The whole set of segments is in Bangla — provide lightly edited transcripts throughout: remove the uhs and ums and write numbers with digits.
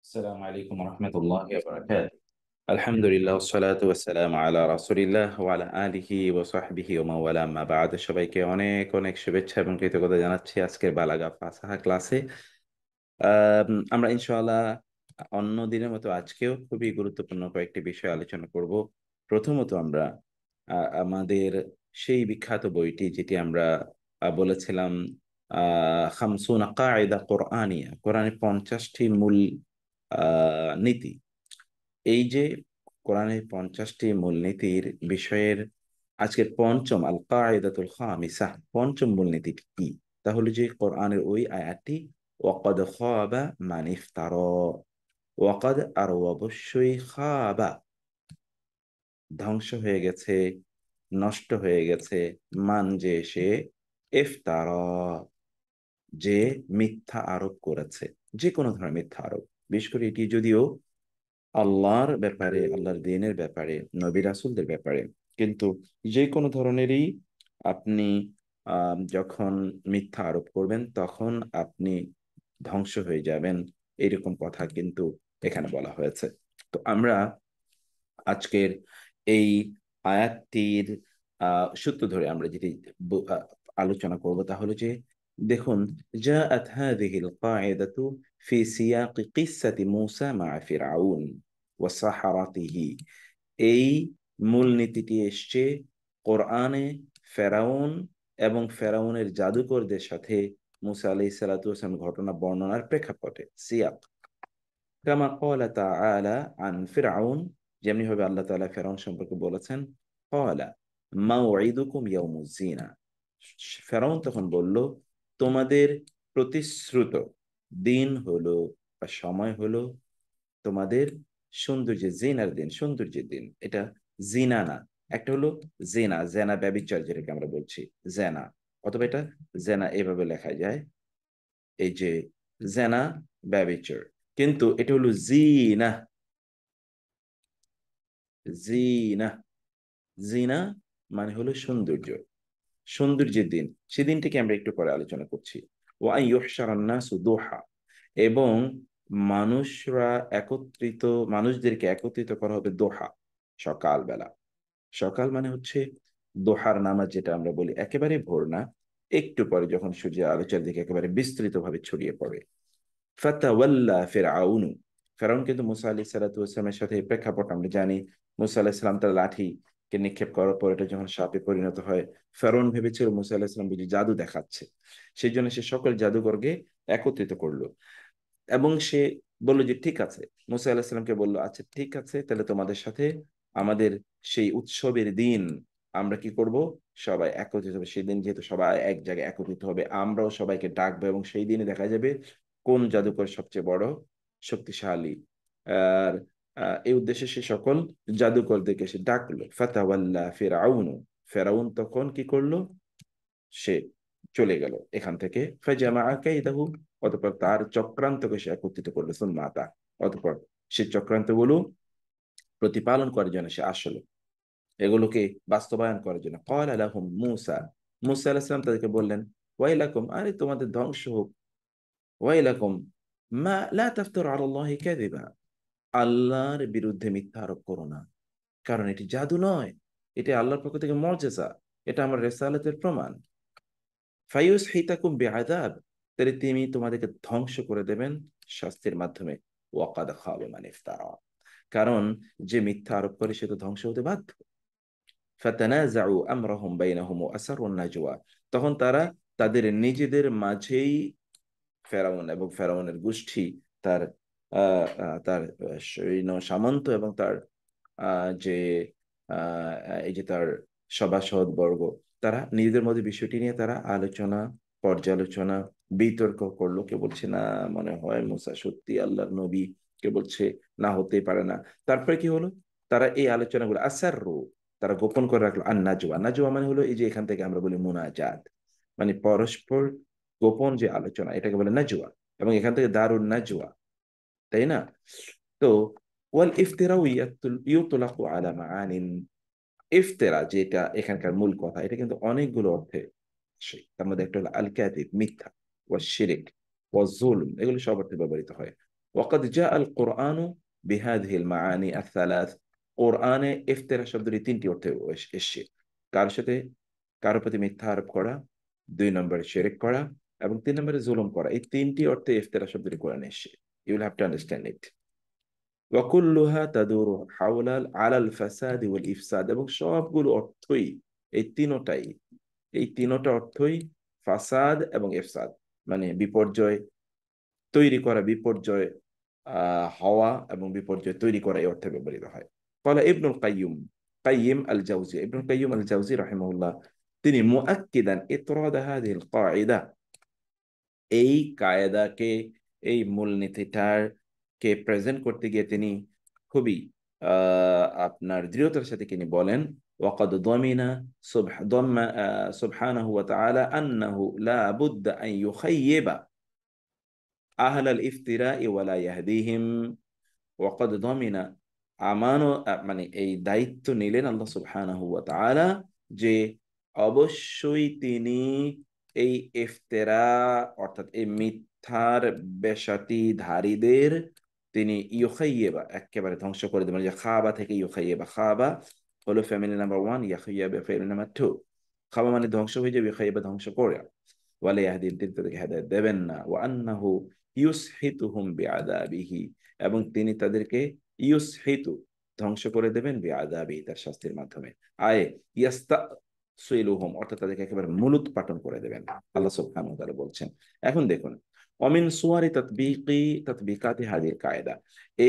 السلام عليكم ورحمة الله وبركاته. الحمد لله والصلاة والسلام على رسول الله وعلى آله وصحبه ومن والاه ما بعد। সবাইকে অনেক অনেক শুভেচ্ছা এবং কৃতজ্ঞতা জানাচ্ছি আজকের বালাগা ফাসাহা ক্লাসে। আমরা ইনশাআল্লাহ অন্য দিনের মতো আজকেও খুবই গুরুত্বপূর্ণ কয়েকটি বিষয় আলোচনা করব। প্রথমত আমরা আমাদের সেই বিখ্যাত বইটি যেটি আমরা বলেছিলাম খামসুনা কায়দা কোরআনিয়া, কোরআনের 50টি মূল নীতি। এই যে কোরআনের 50টি মূলনীতির বিষয়ের আজকের পঞ্চম আল কায়দাতুল খামিসা, পঞ্চম মূলনীতিটি কি? তাহলে যে কোরআনের ওই আয়াতটি ওয়াকাদ খাবা মান ইফতারা, ওয়াকাদ আর অবশ্যই খাবা ধ্বংস হয়ে গেছে, নষ্ট হয়ে গেছে, মান যে সে ইফতারা যে মিথ্যা আরোপ করেছে, যে কোনো ধরনের মিথ্যা আরোপ। বিশেষ করে এটি যদিও আল্লাহর ব্যাপারে, আল্লাহর দ্বীনের ব্যাপারে, নবী রাসূলদের ব্যাপারে, কিন্তু যে কোনো ধরনেরই আপনি যখন মিথ্যা আরোপ করবেন তখন আপনি ধ্বংস হয়ে যাবেন, এইরকম কথা কিন্তু এখানে বলা হয়েছে। তো আমরা আজকের এই আয়াতটির সূত্র ধরে আমরা যেটি আলোচনা করব তা হলো যে, দেখুন, জাআত হাযিহিল কায়দাতু ফি সিয়াকি কিসসাতি মূসা মা ফিরআউন ওয়া সাহারাতিহি। এই মূলনীতিটি এসছে কোরআনে ফেরাউন এবং ফেরাউনের জাদুকরদের সাথে মূসা আলাইহিস সালাতু ওয়াস সালাম ঘটনা বর্ণনার প্রেক্ষাপটে। সিয়াক কামা ক্বালা তাআলা আন ফিরআউন, যেমনি ভাবে আল্লাহ তাআলা ফেরাউন সম্পর্কে বলেছেন, ক্বালা মাউঈদুকুম ইয়াউমুজ যিনা। ফেরাউন তখন বলল, তোমাদের প্রতিশ্রুত দিন হলো বা সময় হলো তোমাদের সৌন্দর্যের জিনার দিন, সৌন্দর্যের দিন। এটা জিনা না, একটা হলো জেনা, জেনা ব্যভিচার যেটাকে আমরা বলছি জেনা, অথবা এটা জেনা এভাবে লেখা যায়, এই যে জেনা ব্যভিচার, কিন্তু এটা হলো জিনা, জিনা, জিনা মানে হলো সৌন্দর্য, সৌন্দর্যের দিন। সেদিনটিকে আমরা একটু পরে আলোচনা করছি। ওয়াই ইউহশারান নাসু দুহা, এবং মানুষরা একত্রিত, মানুষদেরকে একত্রিত করা হবে দোহা, সকালবেলা। সকাল মানে হচ্ছে দোহার নামাজ, যেটা আমরা বলি একেবারে ভোর না, একটু পরে যখন সূর্য আলোচনার দিকে একেবারে বিস্তৃতভাবে ছড়িয়ে পড়ে। ফাতাওয়াল্লা ফিরআউনু, ফেরাউন কিন্তু মুসা আলাইহিস সালাতু ওয়াস সালামের সাথে প্রেক্ষাপট আমরা জানি। মুসা আলাইহিস সালাম তার লাঠিকে নিক্ষেপ করার পর এটা যখন সাপে পরিণত হয়, ফেরাউন ভেবেছিল মুসা আলাইহিস সালাম বুঝি জাদু দেখাচ্ছে, সেই জন্য সে সকল জাদুকরকে একত্রিত করলো এবং সে বলল যে ঠিক আছে, মুসা আলাইহিস সালামকে বললো, আচ্ছা ঠিক আছে, তাহলে তোমাদের সাথে আমাদের সেই উৎসবের দিন আমরা কি করব, সবাই একত্রিত হবে। সেই দিন যেহেতু সবাই এক জায়গায় একত্রিত হবে, আমরাও সবাইকে ডাকবো এবং সেই দিনে দেখা যাবে কোন জাদুকর সবচেয়ে বড় শক্তিশালী। আর এই উদ্দেশ্যে সে সকল জাদুকরদেরকে সে ডাকলো। ফাতাওয়াল্লা ফিরআউন, ফেরাউন তখন কি করলো, সে চলে গেল এখান থেকে। ফাজামা কাইদাহু, অতঃপর তার চক্রান্তকে সে একত্রিত করলো। সুম্মাতা, অতঃপর সে চক্রান্তগুলো প্রতিপালন করার জন্য সে আসলো, এগুলোকে বাস্তবায়ন করার জন্য। ক্বালা লাহুম মূসা, মূসা আলাইহিস সালাম তাদেরকে বললেন, ওয়াইলাকুম, আরে তোমাদের ধ্বংস হোক, ওয়াইলাকুম মা লা তাফতারু আলাল্লাহি কাযিবা, আল্লাহর বিরুদ্ধে মিথ্যা আরোপ করো না, কারণ এটি জাদু নয়, এটি আল্লাহর পক্ষ থেকে মুজিজা, এটা আমার রিসালাতের প্রমাণ। ফায়ুসহিতাকুম বিআযাব, তাহলে তিনি তোমাদেরকে ধ্বংস করে দেবেন শাস্তির মাধ্যমে। ওয়াকাদ খাবা মান ইফতারা, কারণ যে মিথ্যা আরোপ করে সে তো ধ্বংস হতে বাধ্য। ফাতানাযাউ আমরাহুম বাইনাহুম ওয়া আসারুন নাজওয়া, তখন তারা তাদের নিজেদের মাঝেই, ফেরাউন এবং ফেরাউনের গোষ্ঠী, তার তার সৈন্য সামন্ত এবং তার যে এই যে তার সভাসদ বর্গ, তারা নিজেদের মধ্যে বিষয়টি নিয়ে তারা আলোচনা, পর্যালোচনা, বিতর্ক করলো। কে বলছে না, মনে হয় মুসা সত্যি আল্লাহর নবী, কে বলছে না, হতেই পারে না। তারপরে কি হলো, তারা এই আলোচনাগুলো আসাররু, তারা গোপন করে রাখলো। আর নাজওয়া, নাজওয়া মানে হলো এই যে এখান থেকে আমরা বলি মুনাজাত, মানে পরস্পর গোপন যে আলোচনা, এটাকে বলে নাজওয়া, এবং এখান থেকে দারুন নাজওয়া, তাই না? তো ওয়াল ইফতিরাউ ইউতলাকু আলা মাআনিন, ইফতেরা যেটা এখানকার মূল কথা, এটা কিন্তু অনেকগুলো অর্থে আসে। তার মধ্যে একটা হলো আল কাযিব, মিথ্যা, ওয়া শিরিক, ওয়া যুলম, এগুলো সব অর্থে ব্যবহৃত হয়। ওয়াকাদ জা আল কোরআন বিহাদিহিল মাআনি আস-সালাস, কোরআনে ইফতিরা শব্দটি তিনটি অর্থে এসেছে। কার সাথে? কারো প্রতি মিথ্যা আরোপ করা, 2 নম্বরে শিরক করা, এবং 3 নম্বরে জুলুম করা। এই তিনটি অর্থে ইফতিরা শব্দটি কোরআনে এসেছে। You will have to understand it. ওয়াকুল্লুহা তাদুরু হাওলাল আলাল ফাসাদি ওয়াল ইফসাদ, এবং সবগুলো অর্থই, এই তিনোটাই, এই তিনোটা অর্থই ফাসাদ এবং ইফসাদ, মানে বিপর্যয় তৈরি করা, বিপর্যয় হওয়া এবং বিপর্যয় তৈরি করা, এই অর্থে ব্যবহৃত হয়। ক্বালা ইবনুল কাইয়্যিম, কাইয়্যিম আল জাওজি, ইবনুল কাইয়্যিম আল জাওজি রাহিমাহুল্লাহ, তিনি মুআক্কিদান ইতরাদ হাযিহিল কায়দা, এই কায়দাকে, এই মূলনীতিটার কে প্রেজেন্ট করতে গিয়ে তিনি খুবই আপনার দৃঢ়তার সাথে তিনি বলেন, ওয়াকাদ দামিনা সুবহানাহু ওয়া তাআলা আন্নাহু লা বুদ্দা আন ইউখাইয়িবা আহলাল ইফতিরাই ওয়া লা ইয়াহদিহিম। ওয়াকাদ দামিনা, আমানও, মানে এই দায়িত্ব নিলেন আল্লাহ সুবহানাহু ওয়া তাআলা, যে অবশ্যই তিনি এই ইফতেরা, অর্থাৎ এই মিথ্যার বেশাতিধারীদের তিনি ইউখাইয়েবা, একেবারে ধ্বংস করে দেবেন। যে খাবা থেকে ইউখাইয়েবা, খাবা হলো ফ্যামিলি নাম্বার 1, ইয়াখাইয়েবা ফ্যামিলি নাম্বার 2। খাবা মানে ধ্বংস হয়ে যাবে, ইউখাইয়েবা ধ্বংস করে, ওয়ালা ইয়াহদিন, তিনি তাদেরকে হেদায়েত দেবেন না। ওয়া আন্নাহু ইউসহিতুহুম বিআযাবিহি, এবং তিনি তাদেরকে ইউসহিতু, ধ্বংস করে দেবেন, বিআযাবিহি, তার শাস্তির মাধ্যমে। আয়ে ইয়াস্তাসিলুহুম, অর্থাৎ তাদেরকে একেবারে মূলোৎপাটন করে দেবেন, আল্লাহ সুবহানাহু ওয়া তাআলা বলছেন। এখন দেখুন, অমিন সুয়ারি তাতবিকাতি হাদিহিল কায়দা,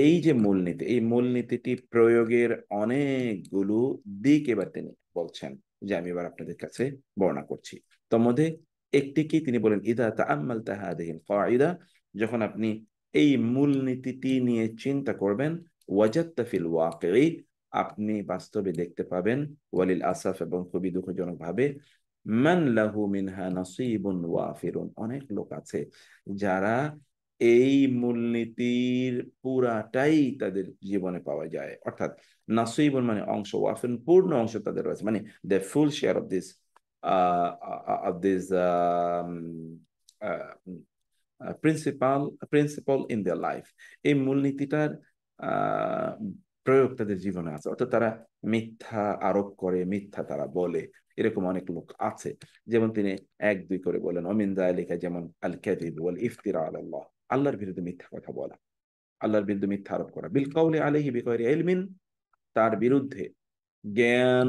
এই যে মূলনীতি, এই মূলনীতিটি প্রয়োগের অনেকগুলো দিক এবার তিনি বলছেন, যে আমি এবার আপনাদের কাছে বর্ণনা করছি। তোর মধ্যে একটি কি, তিনি বলেন, ইদা তাআম্মালতা হাদিহিল কায়দা, যখন আপনি এই মূলনীতিটি নিয়ে চিন্তা করবেন, ওয়াজাদতা ফিল ওয়াকিই, আপনি বাস্তবে দেখতে পাবেন, ওয়ালিল আসাফ, এবং খুবই দুঃখজনক ভাবে, মান লাহু মিনহা নাসিবুন ওয়াফিরুন, অনেক লোক আছে যারা এই মূলনীতির পুরাটাই তাদের জীবনে পাওয়া যায়। অর্থাৎ নাসিবুন মানে অংশ, ওয়াফিরুন পূর্ণ অংশ তাদের রয়েছে, মানে the full share of this, this principal principal in their life, এই মূলনীতিটার আহ, প্রয়োগ তাদের জীবনে আছে। অর্থাৎ তারা মিথ্যা আরোপ করে, মিথ্যা তারা বলে, এরকম অনেক লোক আছে। যেমন তিনি 1-2 করে বলেন, অমিন যালিকা, যেমন আল কাযিব ওয়াল ইফতিরা আলাল্লাহ, আল্লাহর বিরুদ্ধে মিথ্যা কথা বলা, আল্লাহর বিরুদ্ধে মিথ্যা আরোপ করা, বিল কাউলি আলাইহি বিগাইরি ইলমিন, তার বিরুদ্ধে জ্ঞান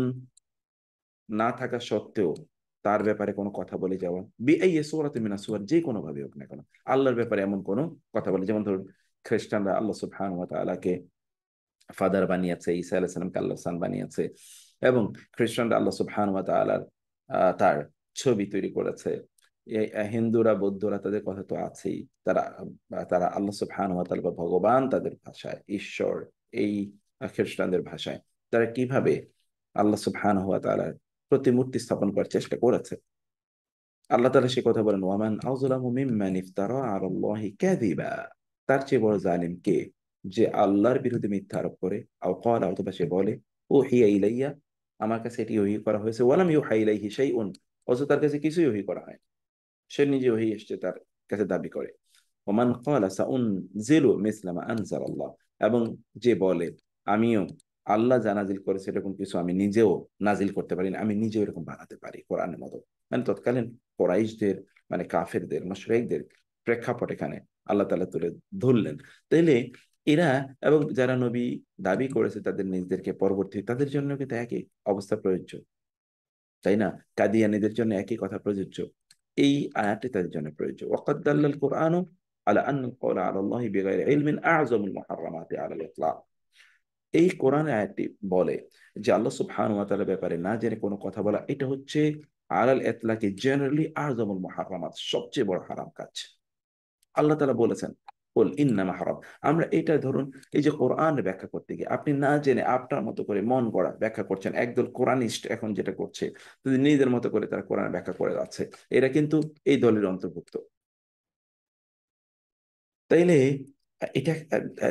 না থাকা সত্ত্বেও তার ব্যাপারে কোনো কথা বলে যাওয়া, বিআই সূরাতিন মিনাস সূরা, যে কোনো ভাবে হোক না কেন, আল্লাহর ব্যাপারে এমন কোনো কথা বলে, যেমন ধরুন খ্রিস্টানরা আল্লাহ সুবহানাহু ওয়া তাআলাকে ফাদার বানিয়েছে, ঈসা আলাইহিস সালামকে আল্লাহর সন্তান বানিয়েছে, এবং খ্রিস্টানরা আল্লাহ সুবহানাহু ওয়া তাআলার তার ছবি তৈরি করেছে। হিন্দুরা, বৌদ্ধরা, তাদের কথা তো আছেই, তারা তারা আল্লাহ সুবহানাহু ওয়া তাআলা বা ভগবান তাদের ভাষায়, ঈশ্বর এই খ্রিস্টানদের ভাষায়, তারা কিভাবে আল্লাহ সুবহানাহু ওয়া তাআলার প্রতিমূর্তি স্থাপন করার চেষ্টা করেছে। আল্লাহ তাআলা সে কথা বলেন, ওয়ামান আযলামু মিম্মান ইফতারা আলাল্লাহি কাযিবা, তার চেয়ে বড় জালিম কে, যে আল্লাহর বিরুদ্ধে মিথ্যা আরোপ করে, আও ক্বালা, অথবা সে বলে, উহিয়া ইলাইয়া, আমার কাছে এটি ওহী করা হয়েছে, ওয়ালাম ইউহা ইলাইহি শাইউন, অথচ তার কাছে কিছুই ওহী করা হয়, সে নিজে ওহী এসেছে তার কাছে দাবি করে। ওমান ক্বালা সাউনজিলু মিসলা মা আনজালাল্লাহ, এবং যে বলে, আমিও আল্লাহ যা নাজিল করেছে এরকম কিছু আমি নিজেও নাজিল করতে পারি না, আমি নিজেও এরকম বানাতে পারি কোরআনের মতো। মানে তৎকালীন কোরাইশদের, মানে কাফেরদের, মুশরিকদের প্রেক্ষাপট এখানে আল্লাহ তাআলা তুলে ধরলেন। তাইলে এরা, এবং যারা নবী দাবি করেছে তাদের নিজেদেরকে পরবর্তী, তাদের জন্য কিন্তু একই অবস্থা প্রযোজ্য, তাই না? কাদিয়ানীদের জন্য একই কথা প্রযোজ্য, এই আয়াতটি তাদের জন্য প্রযোজ্য। ওয়াকাদ দাল্লাল কুরআনু আলা আন্নাল কওলা আলা আল্লাহি বিগাইরি ইলমিন আ'যামুল মুহাররামাতি আলাল ইতলাক, এই কোরআন আয়াতটি বলে যে আল্লাহ সুবহানাহু ওয়া তাআলার ব্যাপারে না জেনে কোনো কথা বলা, এটা হচ্ছে আলাল ইতলাকি জেনারেলি আ'যামুল মুহাররামাত, সবচেয়ে বড় হারাম কাজ। আল্লাহ তাআলা বলেছেন, কুল ইন্নামা হারাম, আমরা এটা ধরুন, এই যে কোরআন ব্যাখ্যা করতে গিয়ে আপনি না জেনে আপনার মতো করে মন গড়া ব্যাখ্যা করছেন, একদল কোরআনিস্ট এখন যেটা করছে, যদি নিজেদের মতো করে তারা কোরআন ব্যাখ্যা করে যাচ্ছে, এরা কিন্তু এই দলের অন্তর্ভুক্ত। তাইলে এটা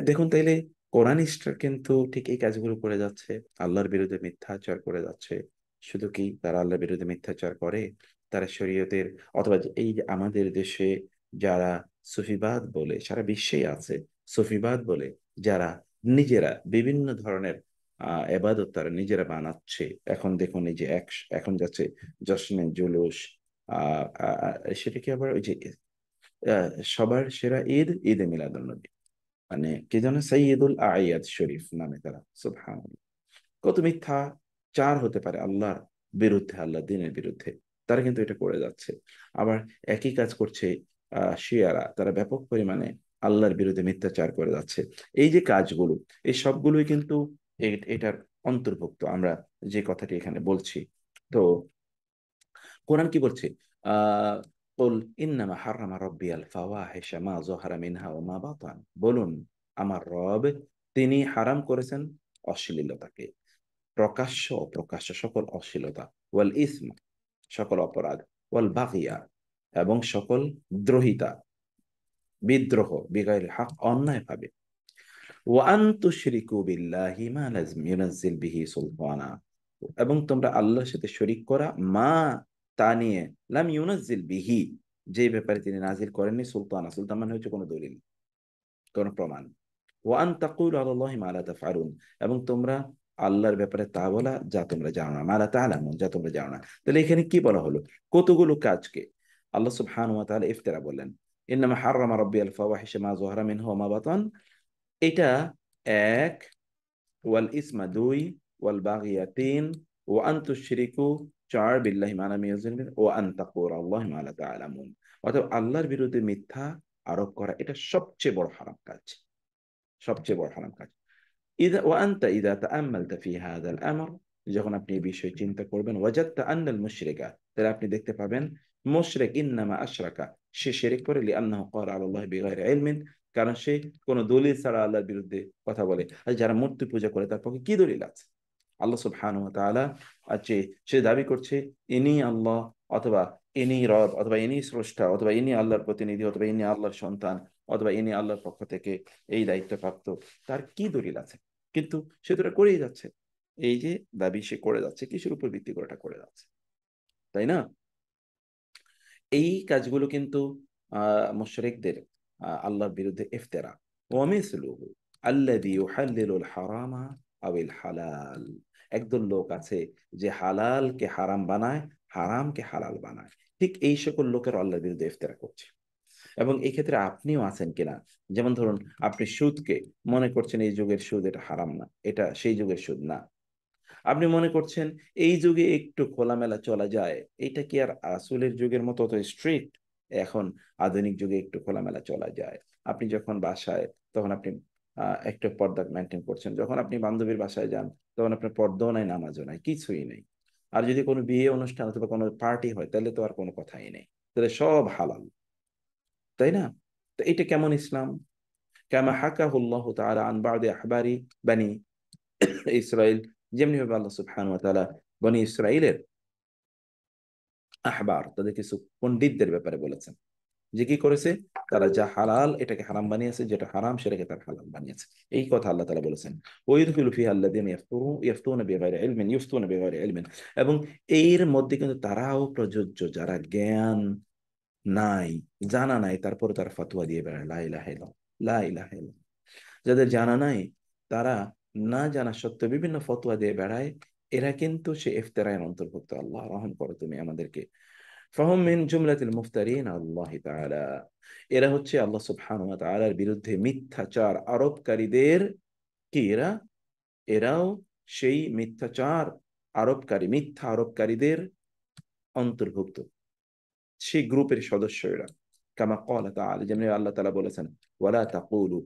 দেখুন, তাইলে কোরআনিস্টরা কিন্তু ঠিক এই কাজগুলো করে যাচ্ছে, আল্লাহর বিরুদ্ধে মিথ্যাচার করে যাচ্ছে। শুধু কি তারা আল্লাহর বিরুদ্ধে মিথ্যাচার করে, তারা শরীয়তের, অথবা এই যে আমাদের দেশে যারা সুফিবাদ বলে, সারা বিশ্বেই আছে, সুফিবাদ বলে, যারা নিজেরা বিভিন্ন ধরনের এবাদত তারা নিজেরা বানাচ্ছে। এখন দেখুন এই যে এখন যাচ্ছে জশ্নে জুলুস, সেটা কি আবার ওই যে সবার সেরা ঈদ, ঈদে মিলাদুন্নবী, মানে কি যেন সৈয়দুল আয়াদ শরীফ নামে তারা, সুবহানাল্লাহ। কত মিথ্যা চার হতে পারে আল্লাহর বিরুদ্ধে, আল্লাহ দিনের বিরুদ্ধে, তারা কিন্তু এটা করে যাচ্ছে। আবার একই কাজ করছে শিয়ারা, তারা ব্যাপক পরিমাণে আল্লাহর বিরুদ্ধে মিথ্যাচার করে যাচ্ছে। এই যে কাজগুলো, এই সবগুলোই কিন্তু এটার অন্তর্ভুক্ত, আমরা যে কথাটি এখানে বলছি। তো কোরআন কি বলছে? আহ কুল ইন্নামা হাররামা রাব্বিয়াল ফাওয়াহিশা মা যাহারা মিনহা ওয়া মা বাতান, বলুন আমার রব তিনি হারাম করেছেন অশ্লীলতাকে, প্রকাশ্য অপ্রকাশ্য সকল অশ্লীলতা, ওয়াল ইসম সকল অপরাধ, ওয়াল বাগিয়া এবং সকল দ্রোহিতা, বিদ্রোহ, বিগাইর হক অন্যায় ভাবে, ওয়া আন তুশরিকু বিল্লাহি মা লাম ইউনাজ্জিল বিহি সুলতানা, এবং তোমরা আল্লাহর সাথে শরীক করা মা তা নিয়ে, লাম ইউনাজ্জিল বিহি যে ব্যাপারে তিনি নাজিল করেননি, সুলতানা, সুলতান মানে হচ্ছে কোনো দলিল, কোনো প্রমাণ, ওয়া আন তাকুলু আলাল্লাহি মা লা তাফআলুন, এবং তোমরা আল্লাহর ব্যাপারে তা বলা যা তোমরা জানো না, মা লা তা'লামুন যা তোমরা জানো না। তাহলে এখানে কি বলা হলো? কতগুলো কাজকে আল্লাহ সুবহানাহু ওয়া তাআলা ইফতিরা বললেন। ইন্নামা হাররামা রাব্বিয়াল ফাওয়াহিশা মা যাহারা মিনহা ওয়া মা বাতান, এটা এক, ওয়াল ইসমা দুই, ওয়াল বাগিয়া তিন, ওয়া আন তুশরিকু চার, বিল্লাহি মা লাম ইউনজিল বিহি, ওয়া আন তাকুলু আল্লাহি মা লা তা'লামুন। অর্থাৎ আল্লাহর বিরুদ্ধে মিথ্যা আরোপ করা এটা সবচেয়ে বড় হারাম কাজ, সবচেয়ে বড় হারাম কাজ। ইদা ওয়া আনতা ইদা তাআম্মালতা ফি হাযাল আমর, যখন আপনি এই বিষয়ে চিন্তা করবেন, ওয়াজাদতা আন্নাল মুশরিকা, তাহলে আপনি দেখতে পাবেন মুশরিক ইন্নামা আশরাকা, সে শিরক করে, লিআন্নাহু ক্বালা আলা আল্লাহি বিগাইরি ইলমিন, কারণ সে কোনো দলিল ছাড়া আল্লাহর বিরুদ্ধে কথা বলে। আর যারা মূর্তি পূজা করে তার পক্ষে কি দলিল আছে? আল্লাহ সুবহানাহু ওয়া তাআলা আছে, সে দাবি করছে ইনি আল্লাহ, অথবা ইনি রব, অথবা ইনি স্রষ্টা, অথবা ইনি আল্লাহর প্রতিনিধি, অথবা ইনি আল্লাহর সন্তান, অথবা ইনি আল্লাহর পক্ষ থেকে এই দায়িত্বপ্রাপ্ত। তার কি দলিল আছে? কিন্তু সে তো এটা করেই যাচ্ছে। এই যে দাবি সে করে যাচ্ছে, কিসের উপর ভিত্তি করে এটা করে যাচ্ছে, তাই না? এই কাজগুলো কিন্তু মুশরিকদের আল্লাহর বিরুদ্ধে ইফতেরা। ওয়ামিসলুহু আল্লাযী ইউহাল্লিলুল হারামা আবিল হালাল, একদল লোক আছে যে হালালকে হারাম বানায়, হারামকে হালাল বানায়। ঠিক এই সকল লোকের আল্লাহর বিরুদ্ধে ইফতেরা করছে। এবং এই ক্ষেত্রে আপনিও আছেন কিনা? যেমন ধরুন, আপনি সুদকে মনে করছেন এই যুগের সুদ এটা হারাম না, এটা সেই যুগের সুদ না। আপনি মনে করছেন এই যুগে একটু খোলামেলা চলা যায়, এটা কি আর আসলের যুগের মতো অত স্ট্রিক্ট? এখন আধুনিক যুগে একটু খোলামেলা চলা যায়। আপনি যখন বাসায়, তখন আপনি একটু পর্দা মেনটেন করছেন, যখন আপনি বান্ধবীর বাসায় যান তখন আপনার পর্দাও নাই, নামাজও নাই, কিছুই নেই। আর যদি কোনো বিয়ে অনুষ্ঠান অথবা কোনো পার্টি হয় তাহলে তো আর কোনো কথাই নেই, তাহলে সব হালাল, তাই না? তো এটা কেমন ইসলাম? কামা হাকাহুল্লাহ তাআলা আন বা'দি আহবারি বানি ইসরাইল, যেমনি ভাবে আল্লাহ সুবহানাহু ওয়া তাআলা বনি ইসরাইলের আহবার, তাদের কিছু পণ্ডিতদের ব্যাপারে বলেছেন যে কি করেছে, তারা যা হালাল এটাকে হারাম বানিয়েছে, যেটা হারাম সেটাকে তারা হালাল বানিয়েছে। এই কথা আল্লাহ তাআলা বলেছেন। ওয়াইদখিলু ফিহা আল্লাযীনা ইফতুনা বিগাইরি ইলমিন, ইফতুনা বিগাইরি ইলমিন, এবং এর মধ্যে কিন্তু তারাও প্রযোজ্য, যারা জ্ঞান নাই, জানা নাই, তারপরে তারা ফতোয়া দিয়ে বেড়ায়, লা ইলাহা ইল্লাল্লাহ, লা ইলাহা ইল্লাল্লাহ। যাদের জানা নাই, তারা না জানা সত্ত্বেও বিভিন্ন ফতোয়া দিয়ে বেড়ায়, এরা কিন্তু সে ইফতেরায়ের অন্তর্ভুক্ত। আল্লাহ রহম করো তুমি আমাদেরকে। ফাহুম মিন জুমলাতিল মুফতারিন আল্লাহ তাআলা, এরা হচ্ছে আল্লাহ সুবহানাহু ওয়া তাআলার বিরুদ্ধে মিথ্যাচার আরোপকারীদের কি এরা? এরাও সেই মিথ্যাচার আরোপকারী, মিথ্যা আরোপকারীদের অন্তর্ভুক্ত, সেই গ্রুপের সদস্য এরা। কামা ক্বালা তাআলা, যেমন আল্লাহ তাআলা বলেছেন, ওয়ালা তাকুলু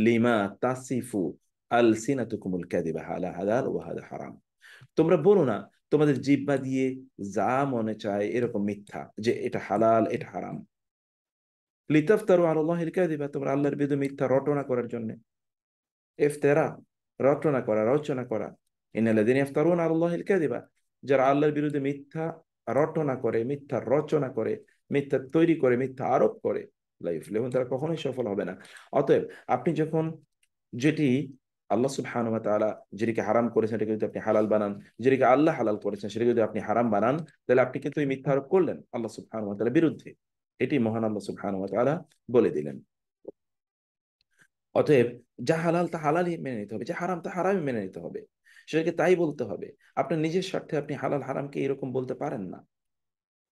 লিমা তাসিফু আলসিনাতুকুমুল কাযিবা হাদা হালাল ওয়া হাদা হারাম, তোমরা বলো না তোমাদের জিহ্বা দিয়ে যা মনে চায় এরকম মিথ্যা, যে এটা হালাল এটা হারাম। লিতাফতারু আলাল্লাহিল কাযিবা, তোমরা আল্লাহর বিরুদ্ধে মিথ্যা রটনা করার জন্য, ইফতেরা, রটনা করা, রচনা করা। ইন্নাল্লাযীনা ইফতারুনা আলাল্লাহিল কাযিবা, যারা আল্লাহর বিরুদ্ধে মিথ্যা রটনা করে, মিথ্যা রচনা করে, মিথ্যা তৈরি করে, মিথ্যা আরোপ করে, লা ইফলিহুন, তারা কখনোই সফল হবে না। অতএব আপনি যখন যেটি আল্লাহ সুবহানাহু ওয়া তাআলা যেটিকে হারাম করেছেন সেটাকে যদি আপনি হালাল বানান, যেটিকে আল্লাহ হালাল করেছেন সেটাকে যদি আপনি হারাম বানান, তাহলে আপনি কিন্তু এই মিথ্যা আরোপ করলেন আল্লাহ সুবহানাহু ওয়া তাআলার বিরুদ্ধে। এটি মহান আল্লাহ সুবহানাহু ওয়া তাআলা বলে দিলেন। অতএব যা হালাল তা হালালই মেনে নিতে হবে, যা হারাম তা হারামই মেনে নিতে হবে, সেটাকে তাই বলতে হবে। আপনার নিজের স্বার্থে আপনি হালাল হারামকে এরকম বলতে পারেন না।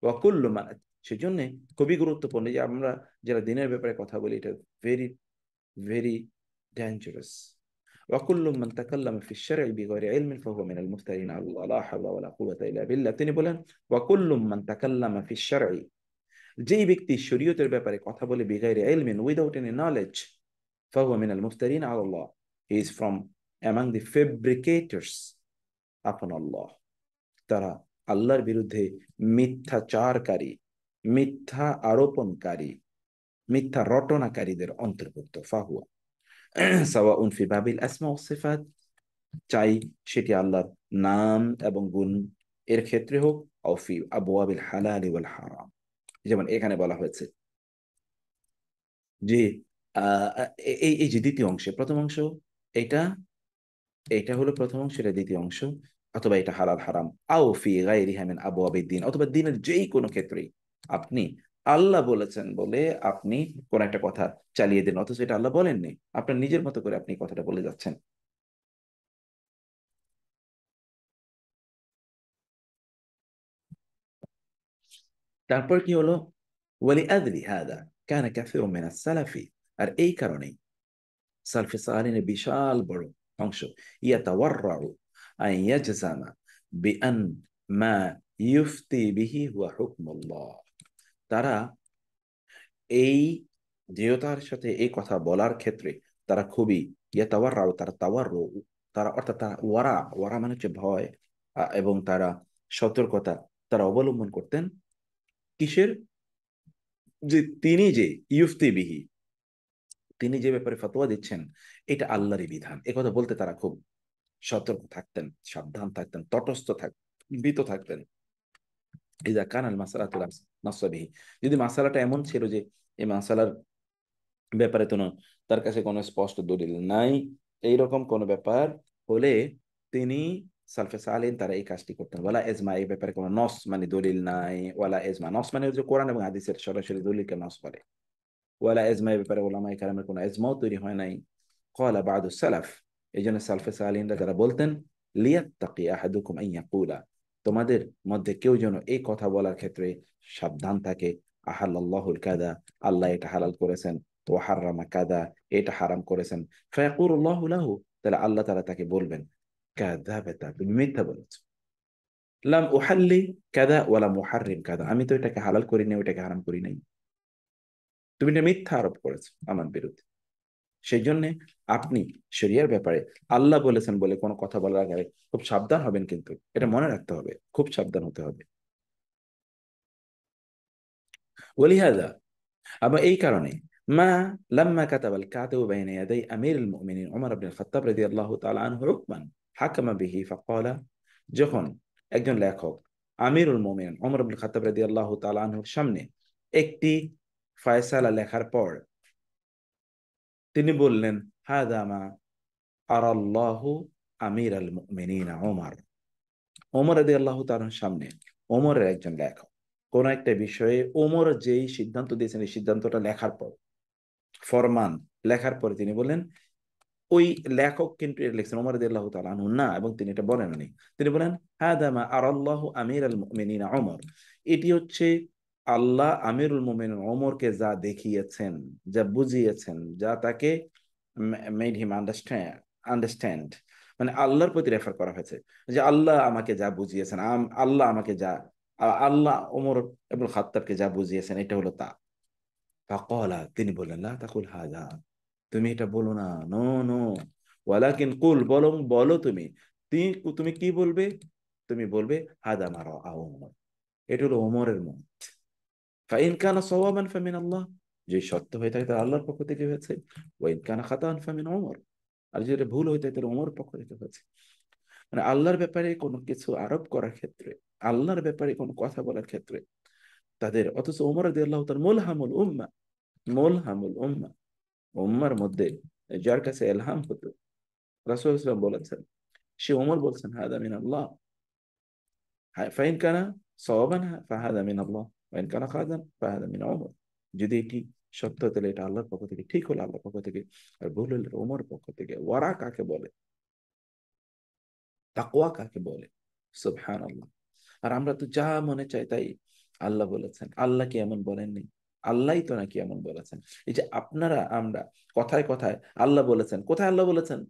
ওয়াকুল্লু মান, সেজন্য খুবই গুরুত্বপূর্ণ যে আমরা যারা দিনের ব্যাপারে কথা বলি, এটা ভেরি ভেরি ডেঞ্জারাস। وكل من تكلم في الشرع بغير علم فهو من المفترين على الله لا حول ولا قوة إلا بالله। তিনি বলেন وكل من تكلم في الشرع, যেই ব্যক্তি শরীয়তের ব্যাপারে কথা বলে بغير علم, without any knowledge, فهو من المفترين على الله, he is from among the fabricators upon Allah, তারা আল্লাহর বিরুদ্ধে মিথ্যাচারকারী, মিথ্যা আরোপণকারী, মিথ্যা রটনাকারীদের অন্তর্ভুক্ত। ফাহুয়া সাওয়াউন ফি বাবিল আসমা ওয়াস সিফাত, চাই সেটি আল্লাহর নাম এবং গুণ এর ক্ষেত্রে হোক, আও ফি আবওয়াবিল হালাল ওয়াল হারাম। যেমন এখানে বলা হয়েছে যে আহ, এই এই যে দ্বিতীয় অংশে, প্রথম অংশ এটা, এটা হলো প্রথম অংশ, এটা দ্বিতীয় অংশ, অথবা এটা হালাল হারাম, আও ফি গায়রিহা মিন আবওয়াবিদ দ্বীন, অথবা দ্বীনের যেই কোনো ক্ষেত্রেই আপনি আল্লাহ বলেছেন বলে আপনি কোন একটা কথা চালিয়ে দেন, অথচ এটা আল্লাহ বলেননি, আপনার নিজের মতো করে আপনি কথাটা বলে যাচ্ছেন। তারপর কি হলো, ওয়ালি আদলি হাদা কানা কাসীরুম মিনাস সালাফি, আর এই কারণেই সালফে সালিহিনের বিশাল বড় অংশ ইয়াতাওয়াররাউ আন ইয়াজজামা বিআন মা ইউফতি বিহি হুয়া হুকমুল্লাহ, তারা এই দৃঢ়তার সাথে এই কথা বলার ক্ষেত্রে তারা খুবই ইয়াতাওয়াররাউ, তারা তাওয়াররু, তারা অর্থাৎ তারা ওয়ারা, ওয়ারা মানে হচ্ছে ভয়, এবং তারা সতর্কতা তারা অবলম্বন করতেন। কিসের? যে তিনি যে ইউফতি বিহি, তিনি যে ব্যাপারে ফতোয়া দিচ্ছেন এটা আল্লাহরই বিধান, কথা বলতে তারা খুব সতর্ক থাকতেন, সাবধান থাকতেন, তটস্থ থাকতেন, ভীত থাকতেন। ইদা কানাল মাসালাতুল নাসবিহি, যদি মাসালাটা এমন ছিল যে এই মাসালার ব্যাপারে তো তার কাছে কোনো স্পষ্ট দলিল নাই, এইরকম কোন ব্যাপার হলে তিনি সালফে সালেহিন তারা এই কাজটি করতেন। ওয়ালা এজমা, এই ব্যাপারে কোনো নস মানে দলিল নাই, ওয়ালা এজমা, নস মানে হচ্ছে কোরআন এবং হাদিসের সরাসরি দলিলকে নস করে, ওয়ালা এজমা এর ব্যাপারে ওলামায়ে কেরামের কোনো এজমাও তৈরি হয় নাই। ক্বালা বা'দু সালাফ, এই জন্য সালফে সালিহিনরা যারা বলতেন লিয়াত্তাকি আহাদুকুম আন ইয়াকুলা, তোমাদের মধ্যে কেউ যেন এই কথা বলার ক্ষেত্রে সাবধান থাকে, আহাল্লাল্লাহুল কাদা, আল্লাহ এটা হালাল করেছেন, ওয়া হাররামা কাদা, এটা হারাম করেছেন, ফায়াকুলুল্লাহু লাহু, তাহলে আল্লাহ তাআলা তাকে বলবেন কাযাবাতা, তুমি মিথ্যা বলেছো, লাম উহাল্লি কাদা ওয়া লাম উহাররিম কাদা, আমি তো এটাকে হালাল করি নাই, ওটাকে হারাম করি নাই, তুমি এটা মিথ্যা আরোপ করেছো আমার বিরুদ্ধে। সেই জন্য আপনি শরিয়ার ব্যাপারে আল্লাহ বলেছেন বলে কোনো কথা বলার আগে খুব সাবধান হবেন, কিন্তু এটা মনে রাখতে হবে, খুব সাবধান হতে হবে। ওলিহাদা, আবার এই কারণে মা লাম্মা কাতাবাল কাতিবু বাইনা ইয়াদাই আমিরুল মুমিনিন ওমর ইবনে খাত্তাব রাদিয়াল্লাহু তাআলা আনহু হুকমান হাকামা বিহি ফাকালা, যখন একজন লেখক আমিরুল মুমিনিন ওমর ইবনে খাত্তাব রাদিয়াল্লাহু তাআলা আনহুর সামনে একটি ফয়সালা লেখার পর তিনি বললেন হাদা মা আরাল্লাহু আমির আল মুমিনিন ওমর, ওমর রাদিয়াল্লাহু তাআলার সামনে ওমরের একজন লেখক কোন একটা বিষয়ে ওমর যেই সিদ্ধান্ত দিয়েছেন এই সিদ্ধান্তটা লেখার পর, ফরমান লেখার পরে তিনি বললেন, ওই লেখক কিন্তু এটা লিখছেন ওমর রাদিয়াল্লাহু তাআলা আনহু না, এবং তিনি এটা বলেননি, তিনি বলেন হাদা মা আরাল্লাহু আমির আল মুমিনিন ওমর, এটি হচ্ছে আল্লাহ আমিরুল মুমিনিন ওমরকে যা দেখিয়েছেন, যা বুঝিয়েছেন, যা তাকে মেড হিম আন্ডারস্ট্যান্ড, আন্ডারস্ট্যান্ড, মানে আল্লাহর প্রতি রেফার করা হয়েছে, যে আল্লাহ আমাকে যা বুঝিয়েছেন, আল্লাহ আমাকে যা, আল্লাহ ওমর ইবনে খাত্তাবকে যা বুঝিয়েছেন এটা হলো তা। ফাকালা, তিনি বললেন লা তাকুল হাদা, তুমি এটা বলো না, নো নো, ওয়ালাকিন কুল, বরং বলো তুমি, তুমি তুমি কি বলবে, তুমি বলবে হাদা মা রাআ ওমর, এটা হলো ওমরের মত, ফাইন কানা সাওয়াবান ফামিন আল্লাহ, যে সত্য হয়ে থাকে তা আল্লাহর পক্ষ থেকে হয়েছে, ওয়াইন কানা খাতাআন ফামিন ওমর, আর যেটা ভুল হয়ে থাকে তাহলে ওমরের পক্ষ থেকে হয়েছে। মানে আল্লাহর ব্যাপারে কোনো কিছু আরোপ করার ক্ষেত্রে, আল্লাহর ব্যাপারে কোনো কথা বলার ক্ষেত্রে তাদের, অথচ ওমর রাদিয়াল্লাহু তাআলা মুলহামুল উম্মাহ, মুলহামুল উম্মাহ, উম্মার মধ্যে যার কাছে এলহাম হতো, রাসূল সাল্লাল্লাহু আলাইহি ওয়াসাল্লাম বলেছেন, সে ওমর বলছেন হাদা মিন আল্লাহ, ফাইন কানা সাওয়াবান ফাহাদা মিন আল্লাহ, ওয়াইন কানা খাতান ফাহাদা মিন ওমর, যদি এটি সত্য হলে এটা আল্লাহর পক্ষ থেকে, ঠিক হলে আল্লাহর পক্ষ থেকে, আর ভুল হলে ওমর পক্ষ থেকে। ওয়ারা কাকে বলে, তাকওয়া কাকে বলে? সুবহানাল্লাহ। আর আমরা তো যা মনে চাই তাই আল্লাহ বলেছেন। আল্লাহ কি এমন বলেননি? আল্লাহই তো নাকি এমন বলেছেন। এই যে আপনারা আমরা কথায় কথায় আল্লাহ বলেছেন, কোথায় আল্লাহ বলেছেন?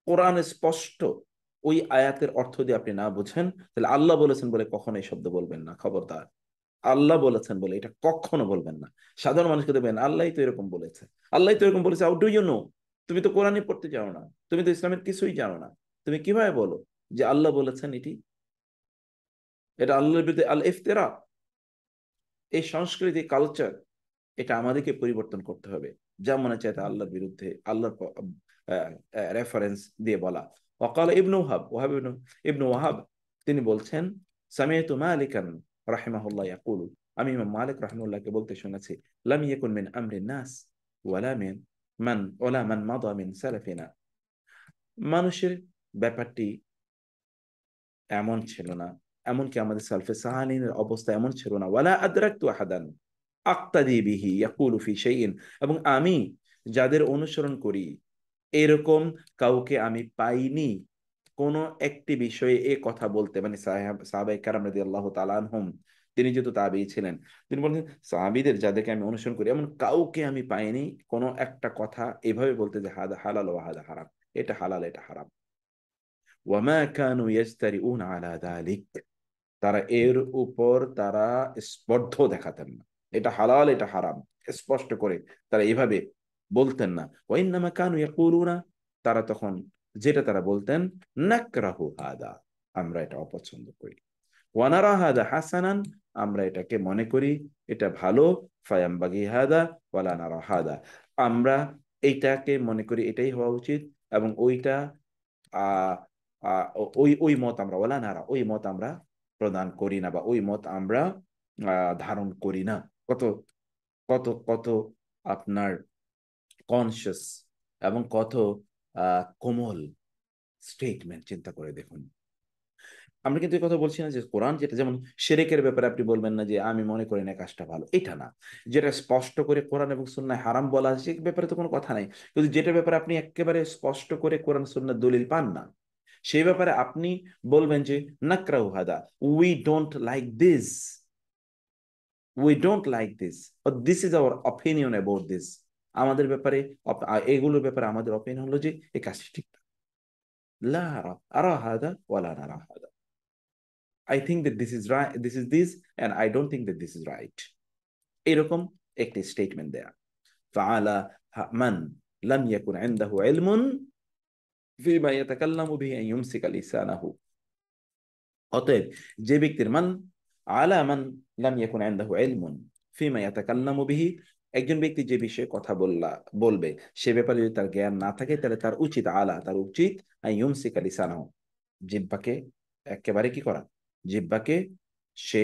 কোরআনে স্পষ্ট। ওই আয়াতের অর্থ দিয়ে আপনি না বুঝেন, তাহলে আল্লাহ বলেছেন বলে কখনো এই শব্দ বলবেন না, খবরদার। আল্লাহ বলেছেন বলে এটা কখনো বলবেন না। সাধারণ মানুষকে দেবেন আল্লাহ তো এরকম বলেছে, আল্লাহ তো এরকম বলেছে, হাউ ডু ইউ নো? তুমি তো কোরআনই পড়তে জানো না, তুমি তো ইসলামের কিছুই জানো না, তুমি কিভাবে বলো যে আল্লাহ বলেছেন? এটা আল্লাহর বিরুদ্ধে আল ইফতিরা। এই সংস্কৃতি, কালচার, এটা আমাদেরকে পরিবর্তন করতে হবে। যা মনে চায় তা আল্লাহর বিরুদ্ধে, আল্লাহর রেফারেন্স দিয়ে বলা। ওয়াকাল ইবনু ওয়াহাব, ইবনু ওয়াহাব তিনি বলছেন, সামিআতু মালিকান রাহিমাহুল্লাহ ইয়াকুলু, আমি ইমাম মালিক রাহিমাহুল্লাহকে বলতে শুনেছি, লাম ইয়াকুন মিন আমরিন নাস ওয়ালা মিন মান মাদা মিন সালাফিনা। মানুষের ব্যাপারটি এমন ছিল না, এমনকি আমাদের সালফে সাহালিনের অবস্থা এমন ছিল না, ওয়ালা আদরাকতু আহাদান আকতাদি বিহি ইয়াকুলু ফি শাইইন, এবং আমি যাদের অনুসরণ করি এরকম কাউকে আমি পাইনি কোন একটি বিষয়ে এ কথা বলতে, মানে সাহাবায়ে কেরাম রাদিয়াল্লাহু তাআলা আনহুম, তিনি যেহেতু তাবেঈ ছিলেন, তিনি বলেন সাহাবীদের যাদেরকে আমি অনুসরণ করি এমন কাউকে আমি পাইনি কোন একটা কথা এভাবে বলতে যে হাদা হালাল ওয়া হাদা হারাম, এটা হালাল এটা হারাম। ওয়ামা কানু ইয়াজতারিউনা আলা যালিক, তারা এর উপর তারা স্পর্ধ দেখাতেন না, এটা হালাল এটা হারাম স্পষ্ট করে তারা এভাবে বলতেন না। ওয়াইন্নামা কানু ইয়াকুলুনা, তারা তখন যেটা তারা বলতেন, নাকরাহু হাদা, আমরা এটা অপছন্দ করি, ওয়ানারা হাদা হাসানান, আমরা এটাকে মনে করি এটা ভালো, ফায়ামবাগি হাদা ওয়ালা নারা হাদা, আমরা এইটাকে মনে করি এটাই হওয়া উচিত, এবং ওইটা আহ ওই ওই মত আমরা, ওলা নারা, ওই মত আমরা প্রদান করি না, বা ওই মত আমরা ধারণ করি না। কত কত কত আপনার কনসিয়াস এবং কত কোমল স্টেটমেন্ট, চিন্তা করে দেখুন। আমরা কিন্তু এই কথা বলছি না যে কোরআন যেটা, যেমন শিরকের ব্যাপারে আপনি বলবেন না যে আমি মনে করি না কাজটা ভালো, এটা না। যেটা স্পষ্ট করে কোরআন এবং সুন্নাহ হারাম বলা আছে সে ব্যাপারে তো কোনো কথা নাই। কিন্তু যেটার ব্যাপারে আপনি একেবারে স্পষ্ট করে কোরআন সুন্নাহ দলিল পান না, সেই ব্যাপারে আপনি বলবেন যে নাকরাহু হাদা, we don't like this, we don't like this, this is our opinion about this. আমাদের ব্যাপারে এগুলোর ব্যাপারে আমাদের অপিনিয়ন হলো যে এই কাজটি ঠিক না। লা আরা আরা হাদা ওয়ালা নারা হাদা, I think that this is right, this is this, and I don't think that this is right. এরকম একটি স্টেটমেন্ট দেয়া। فعلى من لم يكن عنده علم فيما يتكلم به أن يمسك لسانه। অতএব যে ব্যক্তির মান লাম ইয়াকুন ইনদাহু ইলমুন ফিমা ইয়াতাকাল্লামু বিহি, একজন ব্যক্তি যে বিষয়ে কথা বলবে সে ব্যাপারে যদি তার জ্ঞান না থাকে, তাহলে তার উচিত আইয়ুমসিকা লিসানাহু, জিহ্বাকে একেবারে কি করা, জিহ্বাকে সে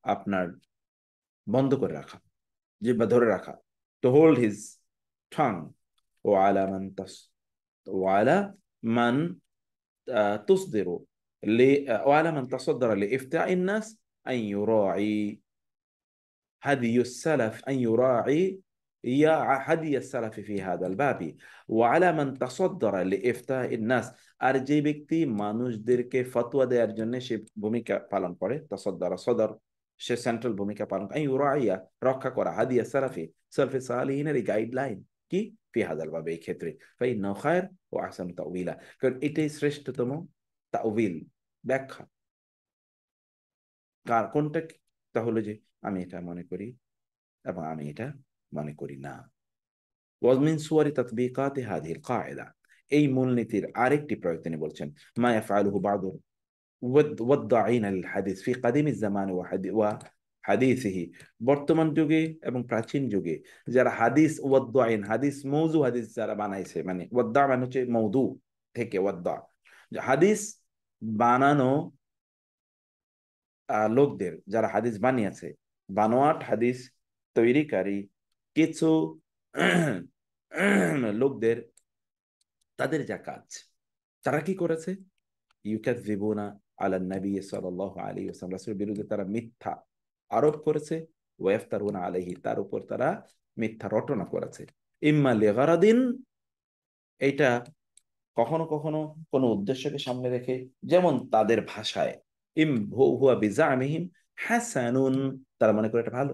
আপনার বন্ধ করে রাখা, জিহ্বা ধরে রাখা, টু হোল্ড হিজ ঠাং। ও আলা মান তাস ও আলা মান تصدر وعلى من تصدر لإفتاء الناس أن يراعي هدي السلف، أن يراعي هدي السلف في هذا الباب، وعلى من تصدر لإفتاء الناس। আর যে ব্যক্তি মানুষদেরকে ফতোয়া দেওয়ার জন্য সে ভূমিকা পালন করে, তাসাদ্দারা সদর, সে সেন্ট্রাল ভূমিকা পালন করে, ইউরাইয়া রক্ষা করা, হাদিয়া সালাফি সালফে সালিহিনের এই গাইডলাইন কি ফি হাদাল বাবে, এই ক্ষেত্রে ফাইন্নাহু খায়র ওয়া আহসানু তাউইলা, কারণ এটাই শ্রেষ্ঠতম তাউবিল, ব্যাখ্যা। কার কোনটা তাহলে যে আমি এটা মনে করি এবং আমি এটা মনে করি না। ওয়াজমিন সুয়ারি তাতবিকাতি হাদিহিল কায়দা, এই মূলনীতির আরেকটি প্রয়োগ তিনি বলছেন, মা ইয়াফআলুহু বাদু ওয়াদ্দাঈনা লিল হাদিস ফি কাদিমিজ জামান ওয়া হাদিসিহি, বর্তমান যুগে এবং প্রাচীন যুগে যারা হাদিস ওয়াদ্দাঈন, হাদিস মওযু, হাদিস যারা বানাইছে, মানে ওয়াদ্দা মানে হচ্ছে মওদু থেকে ওয়াদ্দা, হাদিস বানানো লোকদের, যারা হাদিস বানিয়েছে, বানোয়াট হাদিস তৈরিকারী কিছু লোকদের, তাদের যা কাজ, তারা কি করেছে, ইউকাযযিবুনা আলা নবী সাল্লাল্লাহু আলাইহি ওয়াসাল্লাম, রাসূলের বিরুদ্ধে তারা মিথ্যা আরোপ করেছে, ওয়া ইফতারুনা আলাইহি, তার উপর তারা মিথ্যা রটনা করেছে। ইম্মা লিগারাদিন, এটা কখনো কখনো কোনো উদ্দেশ্যকে সামনে রেখে, যেমন তাদের ভাষায় ইম হুয়া বিজামিহিম হাসানুন, তারা মনে করে এটা ভালো।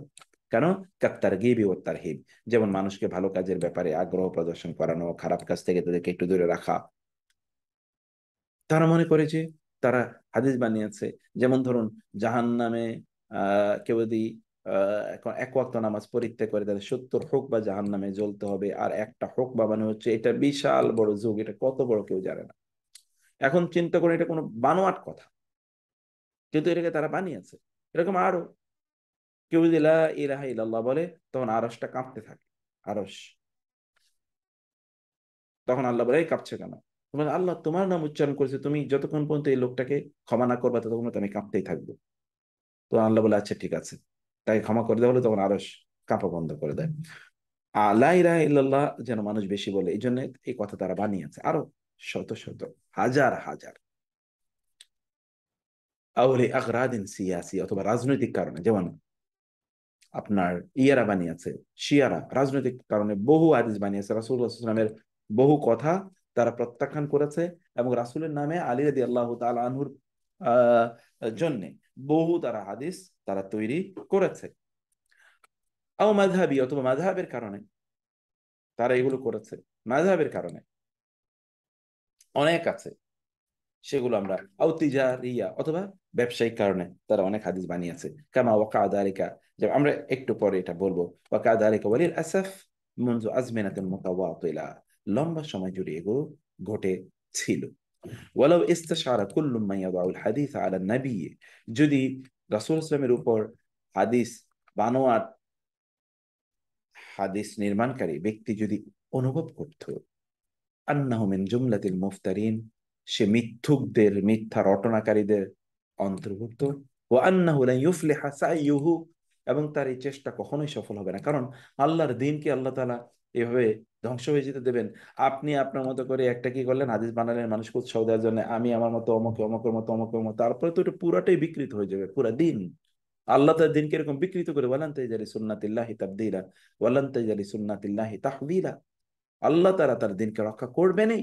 কেন? কাত্তারগিবি ওয়াত তারহিব, যেমন মানুষকে ভালো কাজের ব্যাপারে আগ্রহ প্রদর্শন করানো, খারাপ কাজ থেকে তাদেরকে একটু দূরে রাখা। তারা মনে করে যে তারা হাদিস বানিয়েছে। যেমন ধরুন, জাহান্নামে কেউ যদি এখন এক ওয়াক্ত নামাজ পরিত্যাগ করে, তাহলে 70 হোক বা জাহান্নামে জ্বলতে হবে। আর একটা হোক বা মানে হচ্ছে, এটা বিশাল বড় যুগ, এটা কত বড় কেউ জানে না। এখন চিন্তা করে, এটা কোনো বানোয়াট কথা, কিন্তু এটাকে তারা বানিয়েছে। এরকম আরো কেউ যদি লা ইলাহা ইল্লাল্লাহ বলে, তখন আরশটা কাঁপতে থাকে। আরশ, তখন আল্লাহ বলে, "এই কাঁপছে কেন?" তোমার আল্লাহ তোমার নাম উচ্চারণ করেছে, তুমি যতক্ষণ পর্যন্ত এই লোকটাকে ক্ষমা না করবা, ততক্ষণ পর্যন্ত আমি কাঁপতেই থাকবো। তো আল্লাহ বলে, আচ্ছা ঠিক আছে। তাই ক্ষমা করে দেওয়া হলো, তখন আরশ কাঁপা বন্ধ করে দেয়। লা ইলাহা ইল্লাল্লাহ যেন মানুষ বেশি বলে, এই জন্য এই কথা তারা বানিয়েছে। আরো শত শত, হাজার হাজার। আউলি আগরাদিন সিয়াসি, অথবা রাজনৈতিক কারণে, যেমন আপনার ইয়ারা বানিয়েছে, শিয়ারা রাজনৈতিক কারণে বহু হাদিস বানিয়েছে। রাসূলুল্লাহ সাল্লাল্লাহু আলাইহি ওয়াসাল্লামের বহু কথা তারা প্রত্যাখ্যান করেছে, এবং রাসূলের নামে আলী রাদিয়াল্লাহু তাআলা আনহুর আহ জন্য বহু তারা হাদিস তারা তৈরি করেছে। আও মাযহাবি, অথবা মাযহাবের কারণে তারা এগুলো করেছে। মাযহাবের কারণে অনেক আছে, সেগুলো আমরা আও তিজারিয়া, অথবা ব্যবসায়িক কারণে তারা অনেক হাদিস বানিয়েছে। কামা ওয়াকা যালিকা, যে আমরা একটু পরে এটা বলবো। ওয়াকা যালিকা ওয়ালিল আসাফ মুনযু আজমিনাতিন মুতাওয়াতিলা, লম্বা সময় জুড়ে এগুলো ঘটেছিল। ওয়ালাউ ইস্তাশআরা কুল্লু মান ইয়াদাউল হাদিস আলা নবী, যদি রাসূল সাল্লাল্লাহু আলাইহি ওয়াসাল্লামের উপর হাদিস বানোয়াট হাদিস নির্মাণকারী ব্যক্তি যদি অনুভব করত, আন্নাহু মিন জুমলাতিল মুফতারিন, সে মিথ্যুকদের, মিথ্যা রটনাকারীদের অন্তর্ভুক্ত। ও আন্নাহু লা ইউফলিহা সাইয়ুহু, এবং তার এই চেষ্টা কখনোই সফল হবে না। কারণ আল্লাহর দিনকে আল্লাহ তাআলা এভাবে ধ্বংস হয়ে যেতে দেবেন? আপনি আপনার মতো করে একটা কি করলেন, হাদিস বানালেন মানুষকে উৎসাহ দেওয়ার জন্য, আমি আমার মতো অমুকে, অমুকের মতো অমুকের মতো, তারপরে তো এটা পুরাটাই বিকৃত হয়ে যাবে, পুরা দিন। আল্লাহ তার দিনকে এরকম বিকৃত করে, ওয়ালান তাজিদা লিসুন্নাতিল্লাহি তাবদীলা ওয়ালান তাজিদা লিসুন্নাতিল্লাহি তাহওয়িলা, আল্লাহ তারা তার দিনকে রক্ষা করবেনই।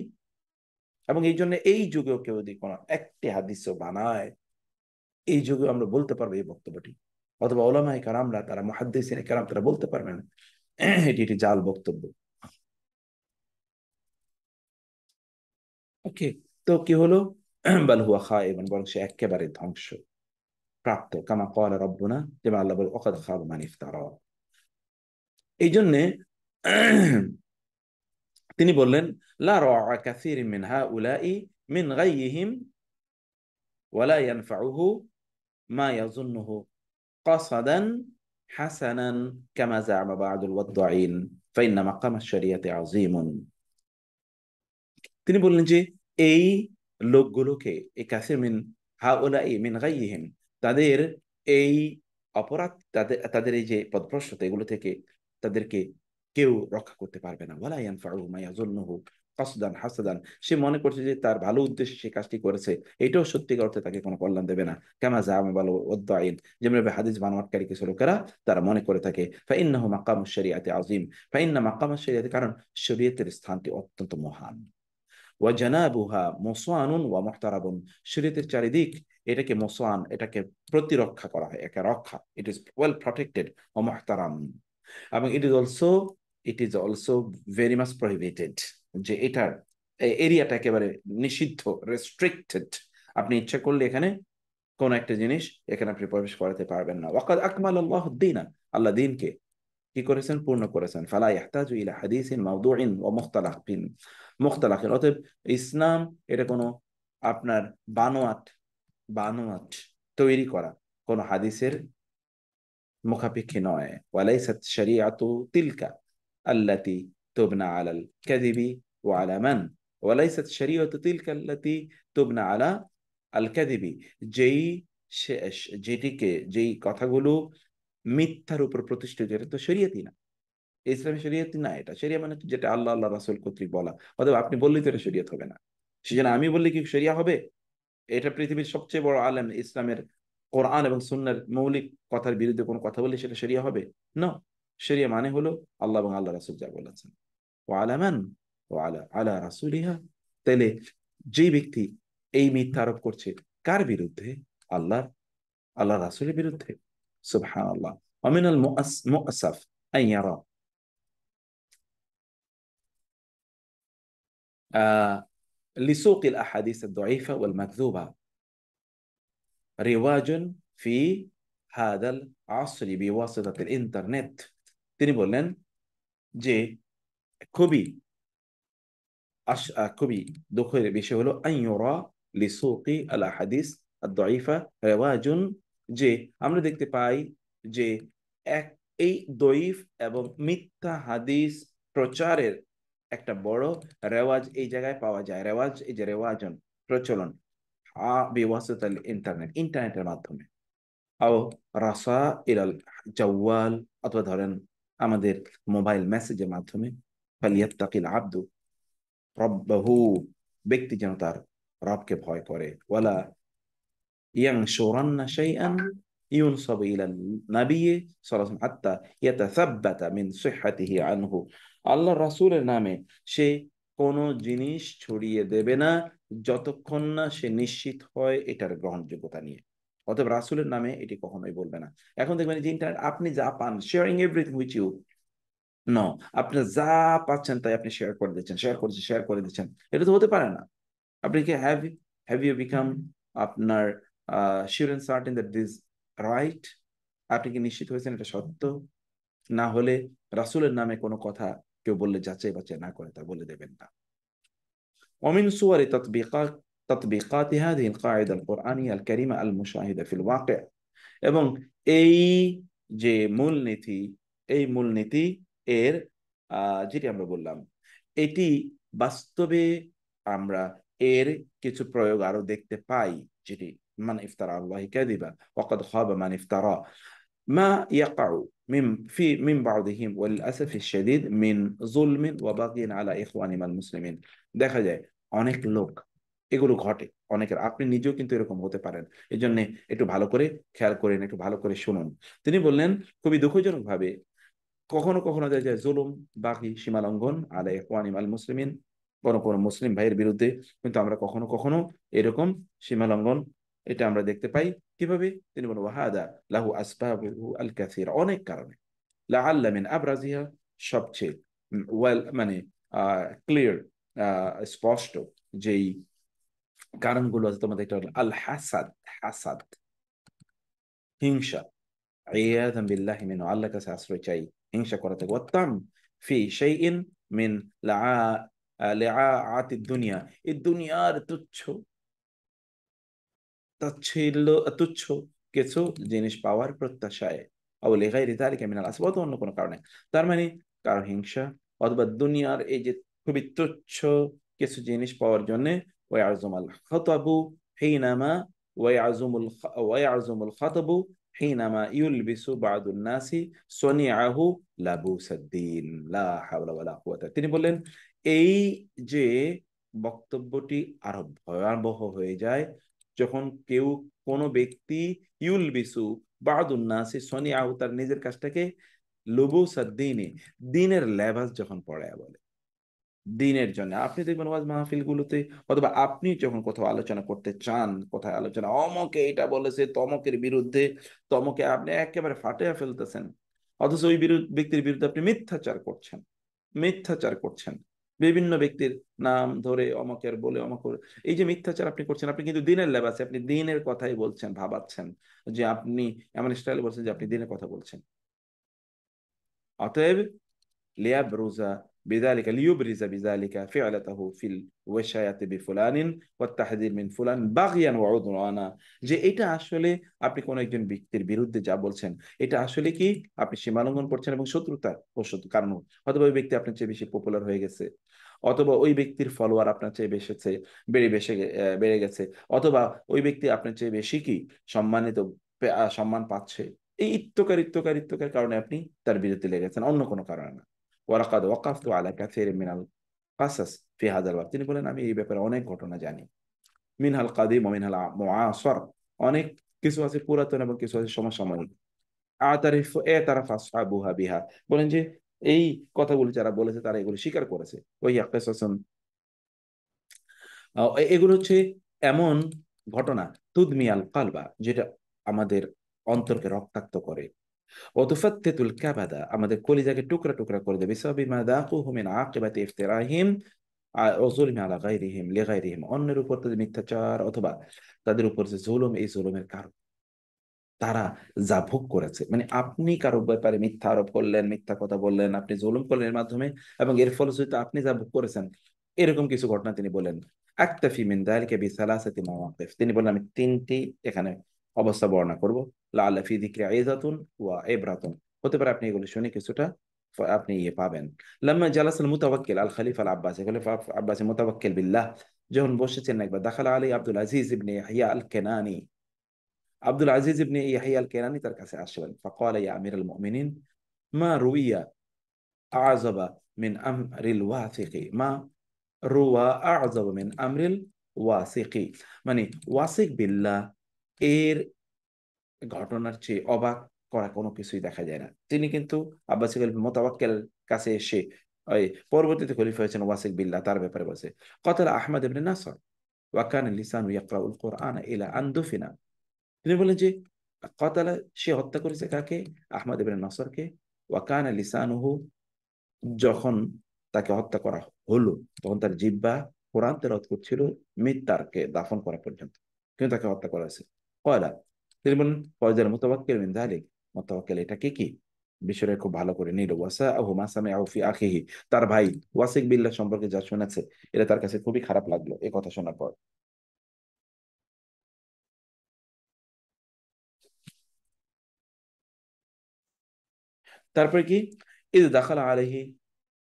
এবং এই জন্য এই যুগেও কেউ যদি কোনো একটি হাদিসও বানায়, এই যুগে আমরা বলতে পারবো এই বক্তব্যটি, অথবা ওলামায়ে কেরামরা, তারা মুহাদ্দিসিনে কেরাম, তারা বলতে পারবেন এটি একটি জাল বক্তব্য। ওকে, তো কি হলো? বাল হুয়া খায়িবুন, বরং সে একেবারে ধ্বংস প্রাপ্ত। কামা ক্বালা রাব্বুনা, যেমন আল্লাহ বলে, ওয়াকাদ খাবা মান ইফতারা। এই জন্যে তিনি বললেন, লা রা'a কাসীরিন মিন হাউলাই মিন গাইয়িহিম ওয়ালা ইয়ানফাউহু মা ইয়াযুন্নুহু কাসাদান হাসানান কামা জা'আমা বা'দুল ওয়াদ্দাঈন ফাইন্না মাকাম আশ-শরিয়াতি আযীমুন। তিনি বললেন যে এই লোকগুলোকে, এই কাসির মিন হাউলাই মিন গাইয়িহিম, তাদের এই অপরাধ, তাদের তাদের এই যে পথভ্রষ্টতা, এগুলো থেকে তাদেরকে কেউ রক্ষা করতে পারবে না। ওয়ালা ইয়ানফাউহু মা ইয়াযুন্নুহু কাসদান হাসাদান, সে মনে করছে যে তার ভালো উদ্দেশ্যে সে কাজটি করেছে, এটাও সত্যিকার অর্থে তাকে কোনো কল্যাণ দেবে না। কামা জাআমা বাল ওয়াদ্দাঈন, যেভাবে হাদিস বানোয়াটকারী কিছু লোকেরা তারা মনে করে থাকে। ফাইন্নাহু মাকামুশ শরিয়াতি আযীম, ফাইন্না মাকামুশ শরিয়াতি, কারণ শরীয়তের স্থানটি অত্যন্ত মহান। ওয়াজানাবুহা মুসওয়ানুন ওয়া মুহতারাবুন, শরীয়তের চারিদিক এটাকে মুসওয়ান, এটাকে প্রতিরক্ষা করা হয়, একে রক্ষা, ইট ইজ ওয়েল প্রটেক্টেড। ও মুহতারাম, এবং it is also very much prohibited, যে এটার এরিয়াটা একেবারে নিষিদ্ধ, রেস্ট্রিক্টেড। আপনি ইচ্ছা করলে এখানে কোন একটা জিনিস এখানে আপনি প্রবেশ করাতে পারবেন না। ওয়াকাদ আকমালাল্লাহু দ্দীনা, আল্লাহ দ্বীনকে কি করেছেন? পূর্ণ করেছেন। ফালা ইয়াহতাজু ইলা হাদিসিন মাওদুইন ওয়া মুখতালাকিন, অতএব ইসলাম এটা কোনো আপনার বানোয়াট বানোয়াট তৈরি করা কোন হাদিসের মুখাপেক্ষী নয়। ওয়ালাইসাত শরিয়াতু তিলকা আল্লাতী তুবনা আলাল কাযিবি ওয়া আলা মান, ওয়ালাইসাত শরিয়াতু তিলকা আল্লাতী তুবনা আলা আল কাযিবি, যেই যেই কথাগুলো মিথ্যার উপর প্রতিষ্ঠিত, এটা তো শরিয়তই না, ইসলামী শরীয়ত না। এটা শরিয়া মানে যেটা আল্লাহ আল্লাহ রাসূল কর্তৃক বলা, অথবা আপনি বললেই তো এটা শরীয়ত হবে না। সেজন্য আমি বললে কি শরিয়া হবে? এটা পৃথিবীর সবচেয়ে বড় আলেম ইসলামের কোরআন এবং সুন্নাহর মৌলিক কথার বিরুদ্ধে কোনো কথা বললে সেটা শরিয়া হবে না। শরিয়া মানে হলো আল্লাহ এবং আল্লাহ রাসূল যা বলেছেন। ওয়ালা মান ওয়ালা আলা রাসূলিহা, তাহলে যে ব্যক্তি এই মিথ্যা আরোপ করছে কার বিরুদ্ধে? আল্লাহ, আল্লাহ রাসূলের বিরুদ্ধে। সুবহানাল্লাহ। ওয়া মুআসাফ আন ইয়ারা لسوق الأحاديث الضعيفة والمكذوبة رواج في هذا العصر بواسطة الإنترنت। তিনি বললেন যে খুবই খুবই দুঃখের বিষয় হলো আইয়ুরা লিসুকি আল হাদিস আদ-দাইফা রেওয়াজুন, যে আমরা দেখতে পাই যে এক এই দইফ এবং মিথ্যা হাদিস প্রচারের একটা বড় রেওয়াজ এই জায়গায় পাওয়া যায়। রেওয়াজ, এই যে রেওয়াজন, প্রচলন, বিওয়াসিতাল ইন্টারনেট, ইন্টারনেটের মাধ্যমে, আও রাসা ইলাল জাওয়াল, অথবা ধরেন আমাদের মোবাইল মেসেজের মাধ্যমে। ফালিয়াত্তাকিল আব্দু রব্বাহু, ব্যক্তি যেন তার রবকে ভয় করে। ওয়ালা ইয়ানশুরান্না শাইআন ইউনসাবু ইলান নাবিয়্যি সাল্লাল্লাহু আলাইহি ওয়াসাল্লাম হাত্তা ইয়াতাসাব্বাতা মিন সিহহাতিহি আনহু। আল্লাহর রাসূলের নামে সে কোন জিনিস ছড়িয়ে দেবে না যতক্ষণ না সে নিশ্চিত হয় এটার গ্রহণযোগ্যতা নিয়ে। অতএব রাসূলের নামে এটি কখনোই বলবে না। এখন দেখবেন যে ইন্টারনেট আপনি যা পান, sharing everything with you, no, আপনি যা পাচ্ছেন তাই আপনি শেয়ার করে দিচ্ছেন, শেয়ার করে দিচ্ছেন। এটা তো হতে পারে না। আপনি কি হ্যাভ ইউ বিকাম আপনার sure and certain that this right? আপনি কি নিশ্চিত হয়েছেন এটা সত্য? না হলে রাসূলের নামে কোনো কথা কেউ বললে যাচাই বাছাই না করে তা বলে দেবেন না। ومن صور تطبيقات هذه القاعدة القرآنية الكريمة المشاهدة في الواقع، এবং এই যে মূলনীতি, এই মূলনীতি এর যেটি আমরা বললাম, এটি বাস্তবে আমরা এর কিছু প্রয়োগ আরো দেখতে পাই। যেটি মান ইফতারা আল্লাহি কাযিবা ওয়াকাদ খাবা মান ইফতারা মা ইয়াকাউ মিন বা'দিহিম ওয়ালিলআসাফি الشديد মিন যুলমিন ওয়া বাগইন আলা ইখওয়ানিহিম আল মুসলিমিন। দেখা যায় অনেক লোক, এগুলো ঘটে অনেকের, আপনি নিজেও কিন্তু এরকম হতে পারেন। এই জন্য একটু ভালো করে খেয়াল করেন, একটু ভালো করে শুনুন। তিনি বললেন খুবই দুঃখজনক ভাবে কখনো কখনো দেখা যায় জুলুম, বাকি সীমা লঙ্ঘন আলা ইখওয়ানিম আল মুসলিমিন, কোন কোন মুসলিম ভাইয়ের বিরুদ্ধে কিন্তু আমরা কখনো কখনো এরকম সীমা লঙ্ঘন এটা আমরা দেখতে পাই। কিভাবে? তিনি বলেন ওয়াহাদা লাহু আসবাবুহু আল কাসীরা, অনেক কারণে। লাআল্লা মিন আবরাজিহা, সবচেয়ে ওয়েল মানে ক্লিয়ার, স্পষ্ট যেই কারণগুলো আছে তোমাদের, একটা হলো আল হাসাদ, হাসাদ, হিংসা, ইয়াযাম বিল্লাহি মিনহু, আল্লাহর কাছে আশ্রয় চাই হিংসা করা থেকে। ওয়াত্তাম ফি শাইইন মিন লাআ লিআআতিদ দুনিয়া, এই দুনিয়ার তুচ্ছ তাচ্ছিল্য, তুচ্ছ কিছু জিনিস পাওয়ার প্রত্যাশায়, আও লিগাইরি যালিকা মিনাল আসবাব, অন্য কোনো কারণে। তার মানে কারো হিংসা অথবা দুনিয়ার এই যে খুবই তুচ্ছ কিছু জিনিস পাওয়ার জন্য ওয়াজুমাল খাতাবু হিনামা ওয়াজুমুল খাতাবু হিনামা ইউলবিসু বাদুন নাসি সনিআহু লাবুসাদ্দিন লা হাওলা ওয়ালা কুওয়াতা। তিনি বললেন এই যে বক্তব্যটি আরো ভয়াবহ হয়ে যায় যখন কেউ, কোনো ব্যক্তি ইউলবিসু বাদুন নাসি সনিআহু, তার নিজের কাজটাকে লুবুসাদ্দিনে, দিনের লেবাস যখন পড়ায় বলে, দিনের জন্য। আপনি দেখবেন ওয়াজ মাহফিল গুলোতে, অথবা আপনি যখন কোথাও আলোচনা করতে চান, কোথায় আলোচনা অমকে এটা বলেছে তমকের বিরুদ্ধে, তমকে আপনি একেবারে ফাটিয়ে ফেলতেছেন, অথচ ওই ব্যক্তির বিরুদ্ধে আপনি মিথ্যাচার করছেন, মিথ্যাচার করছেন, বিভিন্ন ব্যক্তির নাম ধরে অমকের বলে অমক করে। এই যে মিথ্যাচার আপনি করছেন, আপনি কিন্তু দিনের লেবাসে, আপনি দিনের কথাই বলছেন, ভাবাচ্ছেন যে আপনি এমন স্টাইলে বলছেন যে আপনি দিনের কথা বলছেন। অতএব ليبرز ليبرز بذلك فعلته في الوشاية بفلان والتحذير من فلان বাগিয়ান وعدوانا، যে এটা আসলে আপনি কোন একজন ব্যক্তির বিরুদ্ধে যা বলছেন এটা আসলে কি আপনি সীমালঙ্ঘন করছেন এবং শত্রুতার কারণ, অথবা ওই ব্যক্তি আপনার চেয়ে বেশি পপুলার হয়ে গেছে, অথবা ওই ব্যক্তির ফলোয়ার আপনার চেয়ে বেশিছে, বেড়ে গেছে, অথবা ওই ব্যক্তি আপনার চেয়ে বেশি কি সম্মানিত, সম্মান পাচ্ছে, এই ইত্যকার ইত্যকার ইত্যকার কারণে আপনি তার বিরুদ্ধে লেগেছেন, অন্য কোনো কারণে না। ওয়ালাকাদ ওয়াকাফতু আলা কাসীরিন মিনাল কাসাস ফি হাযাল বাব, তিনি বলেন আমি এই ব্যাপারে অনেক ঘটনা জানি। মিনহাল কাদিম ওয়া মিনহাল মুআসার, অনেক কিছু আছে পুরাতন এবং কিছু আছে সমসাময়িক। আতারিফু এতারাফ আসহাবুহা বিহা, বলেন যে এই কথাগুলো যারা বলেছে তারা এগুলো স্বীকার করেছে। ওই কিসাসুন, এগুলো হচ্ছে এমন ঘটনা, তুদমিয়াল কালবা, যেটা আমাদের অন্তরকে রক্তাক্ত করে, ওতুফাত্তিতুল কাবাদা, আমাদের কলিজাকে টুকরা টুকরা করে দেবে, বিসাবাবি মা যাকুহু মিন আকিবাতি ইফতিরাহিম ও যুলমি আলা গায়রিহিম লিগায়রিহিম, অন্যের উপর তাদের মিথ্যাচার অথবা তাদের উপর যে জুলুম, এই জুলুমের কারণ তারা যা ভোগ করেছে। মানে আপনি কারো ব্যাপারে মিথ্যা আরোপ করলেন, মিথ্যা কথা বললেন, আপনি জুলুম করলেন এর মাধ্যমে, এবং এর ফলশ্রুতিতে আপনি যা ভোগ করেছেন, এরকম কিছু ঘটনা তিনি বলেন। আকতাফি মিন যালিকা বিসালাসাতি মাওয়াকিফ, তিনি বলেন আমি তিনটি এখানে অবস্থা বর্ণনা করব। লাআল্লা ফি যিকরি ইযাতুন ওয়া ইবরাতুন, হতে পারে আপনি এগুলো শুনে কিছুটা আপনি ইয়ে পাবেন। লাম্মা জালাসাল মুতাওয়াক্কিল আল খলিফা আল আব্বাসী, খলিফা আব্বাসী মুতাওয়াক্কিল বিল্লাহ যখন বসেছেন একবার, দাখালা আলী আব্দুল আজিজ ইবনে ইয়াহইয়া আল কেনানি, আব্দুল আজিজ ইবনে ইয়াহিয়া আল কেনানি তার কাছে আসলেন। ফাকালা ইয়া আমিরাল মুমিনিন মা রুইয়া আযবা মিন আমরিল ওয়াসিকি, মা রুয়া আযবা মিন আমরিল ওয়াসিকি, মানে ওয়াসিক বিল্লাহ এর ঘটনার চেয়ে অবাক করা কোনো কিছুই দেখা যায় না। তিনি কিন্তু আব্বাসী খলিফা মুতাওয়াক্কিলের কাছে এসে ওই পরবর্তীতে খলিফা হয়েছেন ওয়াসিক বিল্লাহ, তার ব্যাপারে বলছে কতলা আহমদ ইবনে নাসর ওয়া কানা লিসানু ইয়াকরাউল কুরআন ইলা আন দুফিনা, তিনি বলেন যে কতালা, সে হত্যা করেছে কাকে? আহমদ ইবনে নসরকে। ওয়াকানা লিসানুহু, যখন তাকে হত্যা করা হলো তখন তার জিহ্বা কোরআন তেলাওয়াত করছিল মৃত্যুকে দাফন করা পর্যন্ত, কিন্তু তাকে হত্যা করা হয়েছে। কয়লা, তিনি বলেন ফয়জাল মুতাওয়াক্কিল মিন যালিক, মুতাওয়াক্কিল এটা কি কি বিষয়টা খুব ভালো করে নিল। ওয়াসা আহু মা সামিআহু ফি আখিহি, তার ভাই ওয়াসিক বিল্লাহ সম্পর্কে যা শুনেছে এটা তার কাছে খুবই খারাপ লাগলো এই কথা শোনার পর। তারপরে কি, ইদ দাখালা আলাইহি,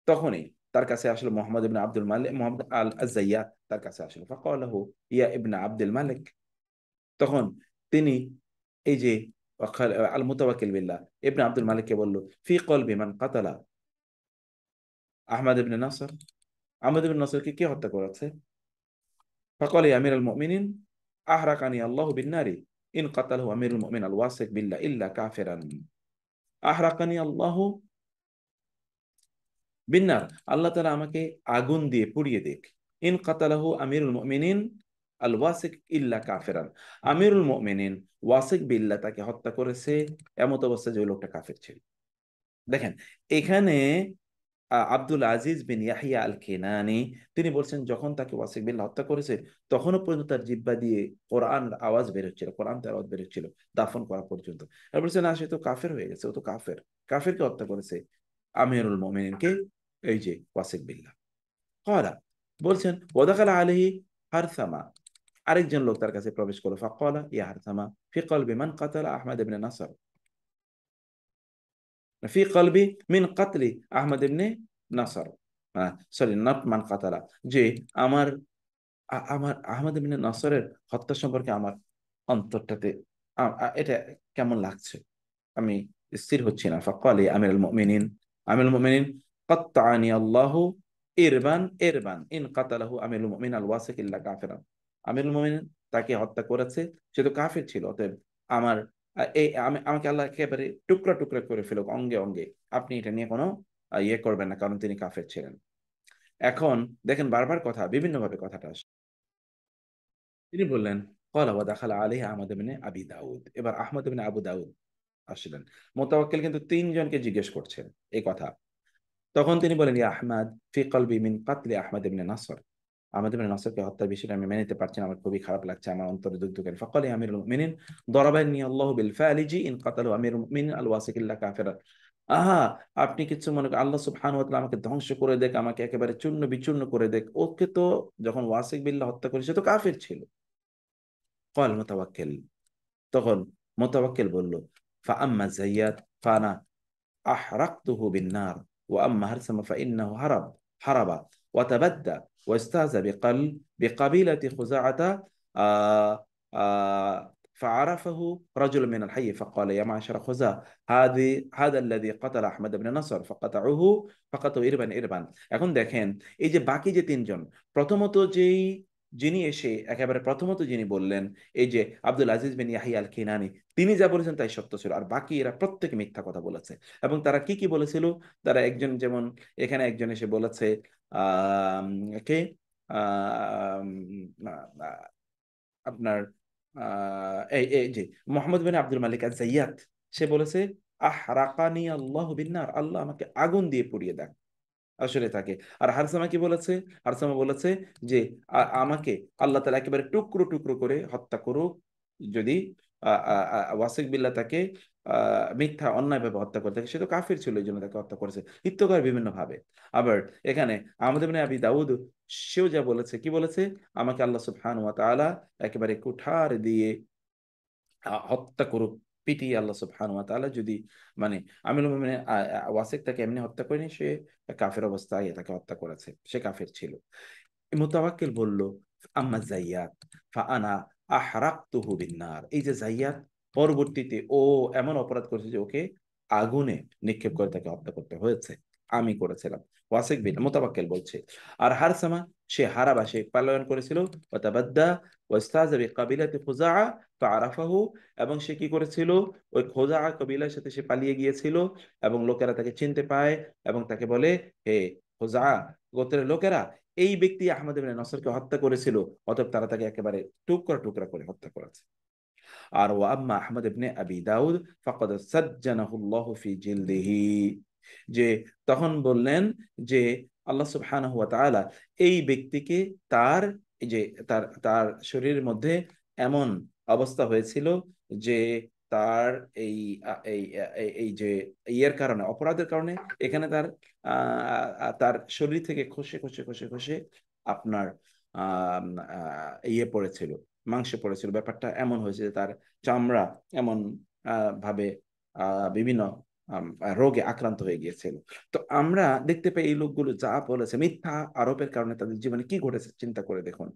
তখনই তার কাছে আসলে মোহাম্মদ ইবনে আব্দুল মালিক, মোহাম্মদ আল আজাইয়াত তার কাছে আসলো। ফাকালাহু ইয়া ইবনে আব্দুল মালিক, তখন তিনি এই যে আল মুতাওয়াক্কিল বিল্লাহ ইবনে আব্দুল মালিককে বলল, ফি কলবি মান কাতালা আহমদ ইবনে নাসর, আহমদ ইবনে নাসরকে কে হত্যা করেছে? ফাকাল ইয়া আমিরুল মুমিনিন আহরাকানি আল্লাহু বিন-নারি ইন কাতালহু আমিরুল মুমিন আল ওয়াসিক বিল্লাহ ইল্লা কাফিরান, আহরাকানি আল্লাহু বিন্নার, আল্লাহ তাআলা আমাকে আগুন দিয়ে পুড়িয়ে দেখ, ইন কাতালাহু আমিরুল মুমিনিন আল ওয়াসিক ইল্লা কাফিরান, আমিরুল মুমিনিন ওয়াসিক বিল্লাহ তাকে হত্যা করেছে এমত অবস্থায় যে ওই লোকটা কাফের ছিল। দেখেন এখানে আব্দুল আজিজ বিন ইয়াহিয়া আল কেনানি তিনি বলছেন যখন তাকে ওয়াসিক বিল্লাহ হত্যা করেছে তখনও পর্যন্ত তার জিহ্বা দিয়ে কোরআন আওয়াজ বেরোচ্ছিল, কোরআন তেলাওয়াত বেরোচ্ছিল দাফন করা পর্যন্ত। আর বলছেন না, সে তো কাফের হয়ে গেছে, ও তো কাফের, কাফেরকে হত্যা করেছে আমিরুল মুমিনিনকে, এই যে ওয়াসিক বিল্লাহ। ক্বালা, বলছেন ওয়াদাখালা আলাইহি হারসামা, আরেকজন লোক তার কাছে প্রবেশ করলো। ফাক্বালা ইয়া হারসামা ফি কলবি মান কাতালা আহমদ ইবনে নাসর, ফি কলবি মিন কাতলি আহমদ ইবনে নাসর, সরি নট মান কাতালা, যে আমার আমার আহমদ ইবনে নাসরের হত্যা সম্পর্কে আমার অন্তরটাতে এটা কেমন লাগছে, আমি স্থির হচ্ছি না। ফাক্কালি আমিরুল মুমিনিন, আমিরুল মুমিনিন কাত্তানি আল্লাহু ইরবান ইরবান ইন কাতালাহু আমিরুল মুমিন আল ওয়াসিক ইল্লা কাফিরান, আমিরুল মুমিনিন তাকে হত্যা করেছে, সে তো কাফির ছিল, অতএব আমার এই আমাকে আল্লাহ একেবারে টুকরা টুকরা করে ফেলুক অঙ্গে অঙ্গে, আপনি এটা নিয়ে কোনো ইয়ে করবেন না, কারণ তিনি কাফের ছিলেন। এখন দেখেন বারবার কথা বিভিন্ন ভাবে কথাটা আসে। তিনি বললেন ক্বালা ওয়া দাখালা আলাইহি আহমদ ইবনে আবি দাউদ, এবার আহমদ ইবনে আবু দাউদ আসলেন। মোতাওয়াক্কিল কিন্তু তিনজনকে জিজ্ঞেস করছেন এই কথা। তখন তিনি বলেন ইয়া আহমদ ফি কলবি মিন কাতলি আহমদ ইবনে নাসর, আহমদ ইবনে নাসরকে হত্যার বিষয়টা আমি মেনে নিতে পারছি না, আমার খুবই খারাপ লাগছে, আমার অন্তরে দুঃখ দুঃখ। ফাকাল ইয়া আমিরুল মুমিনিন দরাবানি আল্লাহু বিল ফালিজি ইন কাতালু আমিরুল মুমিনিন আল ওয়াসিক ইল্লা কাফিরা, আহা, আপনি কিছু মনে করেন আল্লাহ সুবহানাহু ওয়া তাআলা আমাকে ধ্বংস করে দেখ, আমাকে একেবারে চূর্ণ বিচূর্ণ করে দেখ, ওকে তো যখন ওয়াসিক বিল্লাহ হত্যা করেছে সে তো কাফির ছিল। ক্বাল মুতাওয়াক্কিল, তখন মোতাবাক্কিল বলল ফাআম্মা যাইয়াদ ফানা أحرقته بالنار وأما هرثم فإنه هرب وتبدى واستهزأ بقبيلة خزاعة، آه فعرفه رجل من الحي فقال يا معشر خزاعة هذا الذي قتل أحمد بن نصر فقطعوه إربا إربا। এখন দেখেন এই যে বাকি যে তিনজন, প্রথমত যেই যিনি এসে একেবারে প্রথমত যিনি বললেন, এই যে আব্দুল আজিজ বিন ইয়াহিয়া আল কিনানি, তিনি যা বলেছেন তাই সত্য ছিল, আর বাকি এরা প্রত্যেকে মিথ্যা কথা বলেছে। এবং তারা কি কি বলেছিল? তারা একজন, যেমন এখানে একজন এসে বলেছে, আহ কে আহ আপনার এই এই যে মোহাম্মদ বিন আব্দুল মালিক আজ জাইয়াত, সে বলেছে, আহরাকানি আল্লাহ বিন্নার, আল্লাহ আমাকে আগুন দিয়ে পুড়িয়ে দেন। আসলে থাকে। আর হারসামা কি বলেছে? হারসামা বলেছে যে আমাকে আল্লাহ তাআলা একেবারে টুকরো টুকরো করে হত্যা করুক, যদি ওয়াসিক বিল্লাহ তাকে মিথ্যা অন্যায়ভাবে হত্যা করে থাকে। সে তো কাফির ছিল, এই জন্য তাকে হত্যা করেছে, ইত্যকার বিভিন্ন ভাবে। আবার এখানে আহমদ ইবনে আবি দাউদ, সেও যা বলেছে, কি বলেছে? আমাকে আল্লাহ সুবহানাহু ওয়া তাআলা একেবারে কুঠার দিয়ে হত্যা করুক, পিটিয়ে আল্লাহ সুবহানাহু ওয়া তাআলা যদি, মানে আমিরুল মুমিনিন ওয়াসিক তাকে এমনি হত্যা করেনি, সে কাফের অবস্থায় তাকে হত্যা করেছে, সে কাফের ছিল। মুতাওয়াক্কিল বলল, আম্মা জাইয়াত ফাআনা আহরাকতুহু বিন্নার, এই যে জাইয়াত, পরবর্তীতে ও এমন অপরাধ করেছে যে ওকে আগুনে নিক্ষেপ করে তাকে হত্যা করতে হয়েছে, আমি করেছিলাম। ওয়াসিক বিন মুতাওয়াক্কিল বলছে। আর হারসামা, সে হারাবা, সে পলায়ন করেছিল, ওয়াতাবাদ্দা ওয়াস্তাযা বিকাবিলাতি খুজাআ ফাআরাফাহু, এবং সে কি করেছিল? ওই খুজাআ কবিলার সাথে সে পালিয়ে গিয়েছিল, এবং লোকেরা তাকে চিনতে পায়, এবং তাকে বলে, হে খুজাআ গোত্রের লোকেরা, এই ব্যক্তি আহমদ ইবনে নসরকে হত্যা করেছিল, অতএব তারা তাকে একেবারে টুকরা টুকরা করে হত্যা করেছে। আর ও আম্মা আহমদ ইবনে আবি দাউদ ফাকাদ সাজ্জানাহুল্লাহু ফি জিলদিহি, যে তখন বললেন যে আল্লাহ সুবহানাহু ওয়া তাআলা এই ব্যক্তিকে তার, এই যে তার তার শরীরের মধ্যে এমন অবস্থা হয়েছিল যে তার এই এই এই এই যে ইয়ের কারণে, অপরাধের কারণে, এখানে তার তার শরীর থেকে খসে খসে খসে খসে আপনার ইয়ে পড়েছিল, মাংসে পড়েছিল। ব্যাপারটা এমন হয়েছে যে তার চামড়া এমন ভাবে বিভিন্ন রোগে আক্রান্ত হয়ে গিয়েছিল। তো আমরা দেখতে পাই এই লোকগুলো যা বলেছে, মিথ্যা আরোপের কারণে তাদের জীবনে কি ঘটেছে চিন্তা করে দেখুন।